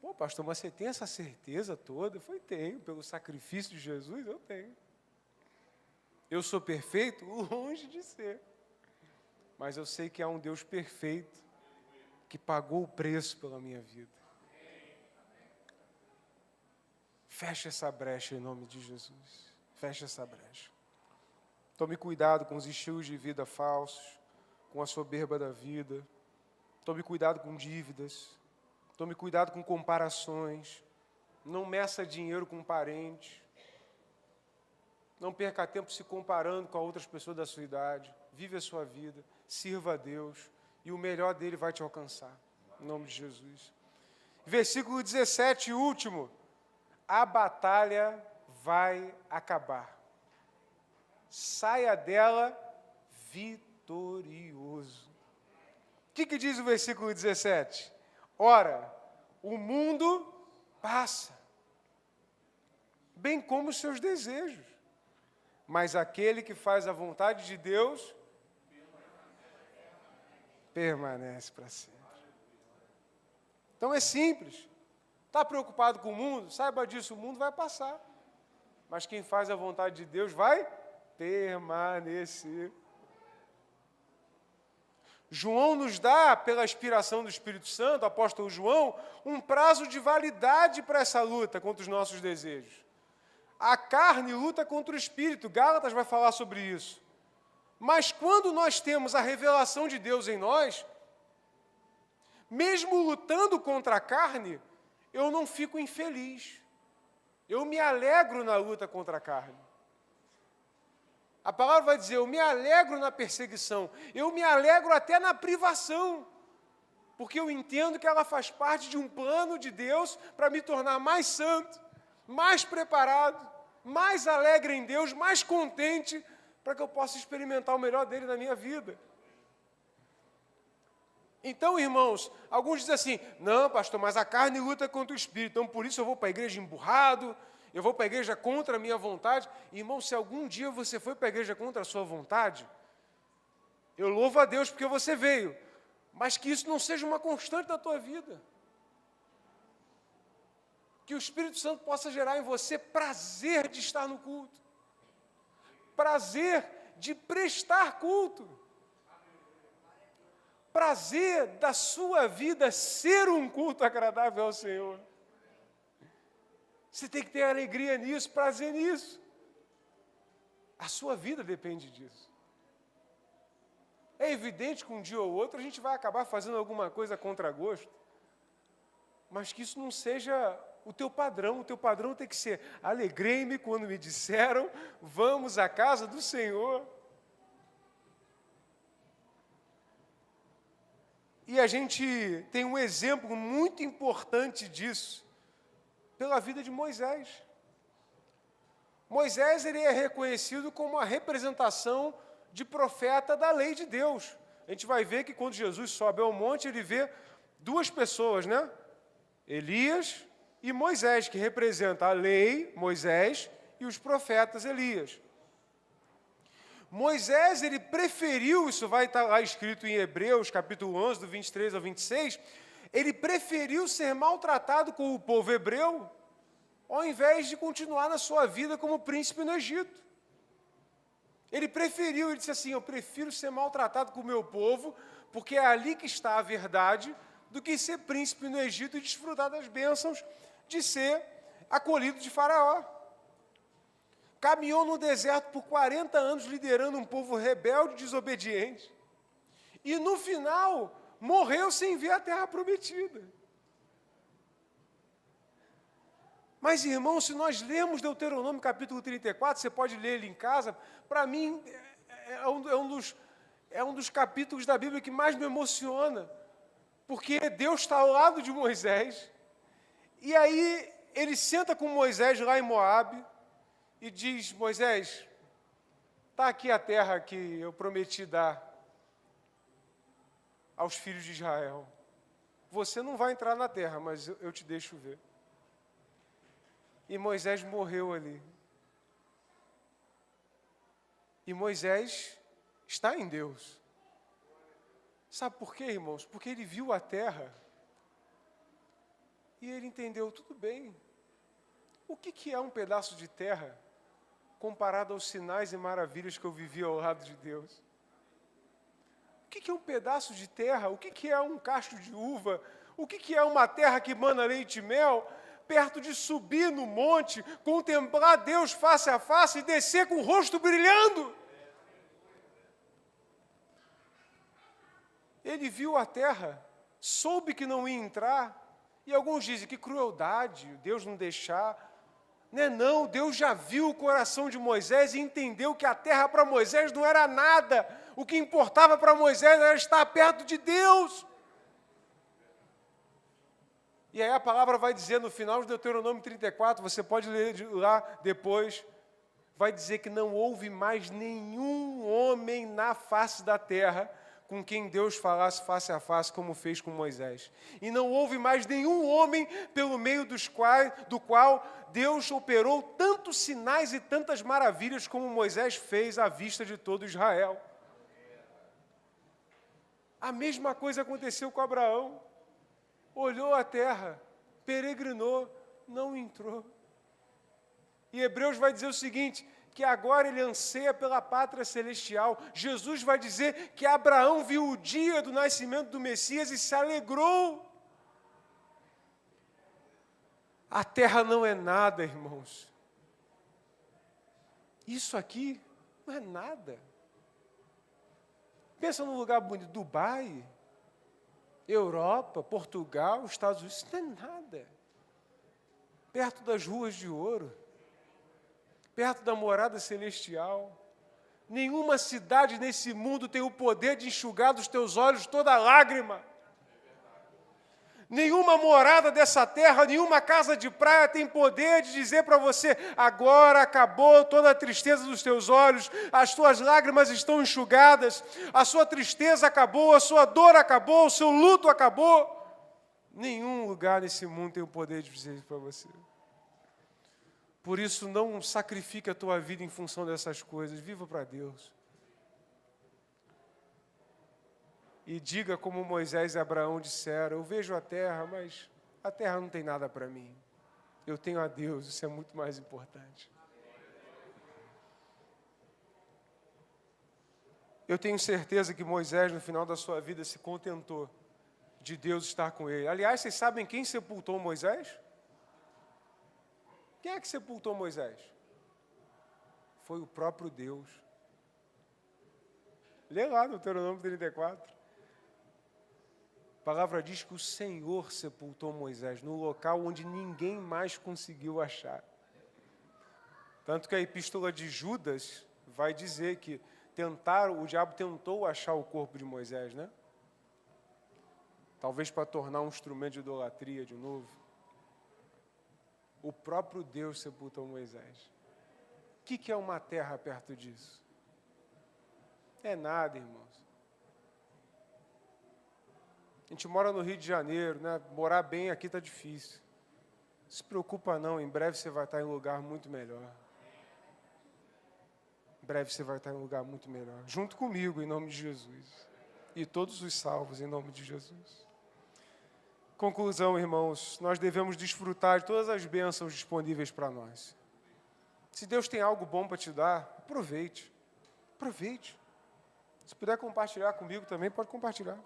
pô, pastor, mas você tem essa certeza toda? Eu falei, tenho, pelo sacrifício de Jesus, eu tenho. Eu sou perfeito? Longe de ser. Mas eu sei que há um Deus perfeito que pagou o preço pela minha vida. Fecha essa brecha em nome de Jesus. Fecha essa brecha. Tome cuidado com os estilos de vida falsos, com a soberba da vida. Tome cuidado com dívidas. Tome cuidado com comparações. Não meça dinheiro com parente. Não perca tempo se comparando com outras pessoas da sua idade. Vive a sua vida. Sirva a Deus. E o melhor dele vai te alcançar. Em nome de Jesus. Versículo 17, último. A batalha vai acabar. Saia dela vitorioso. O que diz o versículo 17? Ora, o mundo passa, bem como os seus desejos, mas aquele que faz a vontade de Deus permanece para sempre. Então é simples. Está preocupado com o mundo? Saiba disso, o mundo vai passar. Mas quem faz a vontade de Deus vai permanecer. João nos dá, pela inspiração do Espírito Santo, o apóstolo João, um prazo de validade para essa luta contra os nossos desejos. A carne luta contra o Espírito, Gálatas vai falar sobre isso. Mas quando nós temos a revelação de Deus em nós, mesmo lutando contra a carne, eu não fico infeliz. Eu me alegro na luta contra a carne. A palavra vai dizer, eu me alegro na perseguição, eu me alegro até na privação, porque eu entendo que ela faz parte de um plano de Deus para me tornar mais santo, mais preparado, mais alegre em Deus, mais contente, para que eu possa experimentar o melhor dele na minha vida. Então, irmãos, alguns dizem assim, não, pastor, mas a carne luta contra o Espírito, então por isso eu vou para a igreja emburrado, eu vou para a igreja contra a minha vontade. Irmão, se algum dia você foi para a igreja contra a sua vontade, eu louvo a Deus porque você veio, mas que isso não seja uma constante na tua vida. Que o Espírito Santo possa gerar em você prazer de estar no culto, prazer de prestar culto, prazer da sua vida ser um culto agradável ao Senhor. Você tem que ter alegria nisso, prazer nisso. A sua vida depende disso. É evidente que um dia ou outro a gente vai acabar fazendo alguma coisa contra gosto, mas que isso não seja o teu padrão. O teu padrão tem que ser, alegrei-me quando me disseram, vamos à casa do Senhor. E a gente tem um exemplo muito importante disso, pela vida de Moisés. Moisés ele é reconhecido como a representação de profeta da lei de Deus. A gente vai ver que quando Jesus sobe ao monte, ele vê duas pessoas, né? Elias e Moisés, que representa a lei, Moisés, e os profetas, Elias. Moisés, ele preferiu, isso vai estar lá escrito em Hebreus, capítulo 11, do 23 ao 26, ele preferiu ser maltratado com o povo hebreu, ao invés de continuar na sua vida como príncipe no Egito. Ele disse assim, eu prefiro ser maltratado com o meu povo, porque é ali que está a verdade, do que ser príncipe no Egito e desfrutar das bênçãos de ser acolhido de Faraó. Caminhou no deserto por 40 anos, liderando um povo rebelde e desobediente. E no final, morreu sem ver a terra prometida. Mas, irmãos, se nós lermos Deuteronômio capítulo 34, você pode ler ele em casa, para mim é um dos capítulos da Bíblia que mais me emociona, porque Deus está ao lado de Moisés, e aí ele senta com Moisés lá em Moabe, e diz, Moisés, está aqui a terra que eu prometi dar aos filhos de Israel. Você não vai entrar na terra, mas eu te deixo ver. E Moisés morreu ali. E Moisés está em Deus. Sabe por quê, irmãos? Porque ele viu a terra e ele entendeu, tudo bem. O que é um pedaço de terra comparado aos sinais e maravilhas que eu vivi ao lado de Deus? O que é um pedaço de terra? O que é um cacho de uva? O que é uma terra que mana leite e mel? Perto de subir no monte, contemplar Deus face a face e descer com o rosto brilhando. Ele viu a terra, soube que não ia entrar, e alguns dizem que crueldade, Deus não deixar. Não, Deus já viu o coração de Moisés e entendeu que a terra para Moisés não era nada. O que importava para Moisés era estar perto de Deus. E aí a palavra vai dizer no final de Deuteronômio 34, você pode ler lá depois, vai dizer que não houve mais nenhum homem na face da terra com quem Deus falasse face a face, como fez com Moisés. E não houve mais nenhum homem pelo meio do qual Deus operou tantos sinais e tantas maravilhas como Moisés fez à vista de todo Israel. A mesma coisa aconteceu com Abraão. Olhou a terra, peregrinou, não entrou. E Hebreus vai dizer o seguinte, que agora ele anseia pela pátria celestial. Jesus vai dizer que Abraão viu o dia do nascimento do Messias e se alegrou. A terra não é nada, irmãos. Isso aqui não é nada. Pensa num lugar bonito, Dubai, Europa, Portugal, Estados Unidos, isso não é nada. Perto das ruas de ouro, perto da morada celestial. Nenhuma cidade nesse mundo tem o poder de enxugar dos teus olhos toda lágrima. Nenhuma morada dessa terra, nenhuma casa de praia tem poder de dizer para você, agora acabou toda a tristeza dos teus olhos, as tuas lágrimas estão enxugadas, a sua tristeza acabou, a sua dor acabou, o seu luto acabou. Nenhum lugar nesse mundo tem o poder de dizer isso para você. Por isso, não sacrifique a tua vida em função dessas coisas, viva para Deus. E diga como Moisés e Abraão disseram, eu vejo a terra, mas a terra não tem nada para mim. Eu tenho a Deus, isso é muito mais importante. Eu tenho certeza que Moisés, no final da sua vida, se contentou de Deus estar com ele. Aliás, vocês sabem quem sepultou Moisés? Quem é que sepultou Moisés? Foi o próprio Deus. Lê lá no Deuteronômio 34. A palavra diz que o Senhor sepultou Moisés no local onde ninguém mais conseguiu achar. Tanto que a epístola de Judas vai dizer que o diabo tentou achar o corpo de Moisés, né? Talvez para tornar um instrumento de idolatria de novo. O próprio Deus sepultou Moisés. O que é uma terra perto disso? É nada, irmãos. A gente mora no Rio de Janeiro, né? Morar bem aqui está difícil. Não se preocupa não, em breve você vai estar em um lugar muito melhor. Em breve você vai estar em um lugar muito melhor. Junto comigo, em nome de Jesus. E todos os salvos, em nome de Jesus. Conclusão, irmãos, nós devemos desfrutar de todas as bênçãos disponíveis para nós. Se Deus tem algo bom para te dar, aproveite. Aproveite. Se puder compartilhar comigo também, pode compartilhar.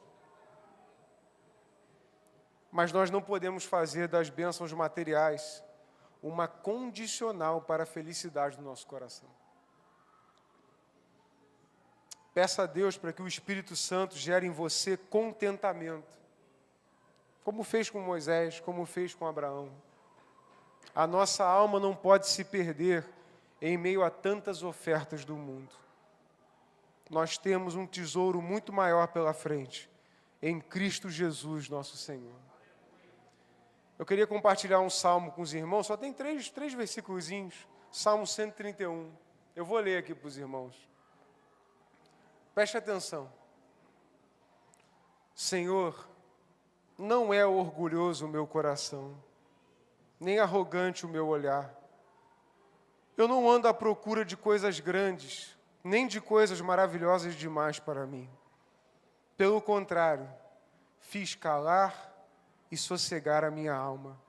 Mas nós não podemos fazer das bênçãos materiais uma condicional para a felicidade do nosso coração. Peça a Deus para que o Espírito Santo gere em você contentamento, como fez com Moisés, como fez com Abraão. A nossa alma não pode se perder em meio a tantas ofertas do mundo. Nós temos um tesouro muito maior pela frente, em Cristo Jesus, nosso Senhor. Eu queria compartilhar um salmo com os irmãos, só tem três versículozinhos, Salmo 131. Eu vou ler aqui para os irmãos. Preste atenção. Senhor, não é orgulhoso o meu coração, nem arrogante o meu olhar. Eu não ando à procura de coisas grandes, nem de coisas maravilhosas demais para mim. Pelo contrário, fiz calar e sossegar a minha alma.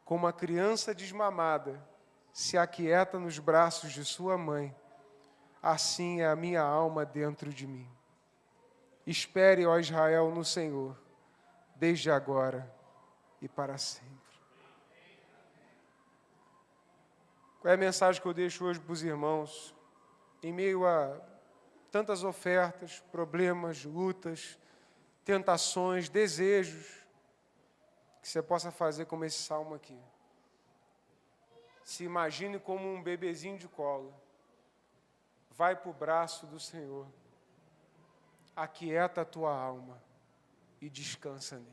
Como a criança desmamada se aquieta nos braços de sua mãe, assim é a minha alma dentro de mim. Espere, ó Israel, no Senhor, desde agora e para sempre. Qual é a mensagem que eu deixo hoje para os irmãos? Em meio a tantas ofertas, problemas, lutas, tentações, desejos, que você possa fazer como esse salmo aqui. Se imagine como um bebezinho de colo. Vai para o braço do Senhor. Aquieta a tua alma e descansa nele.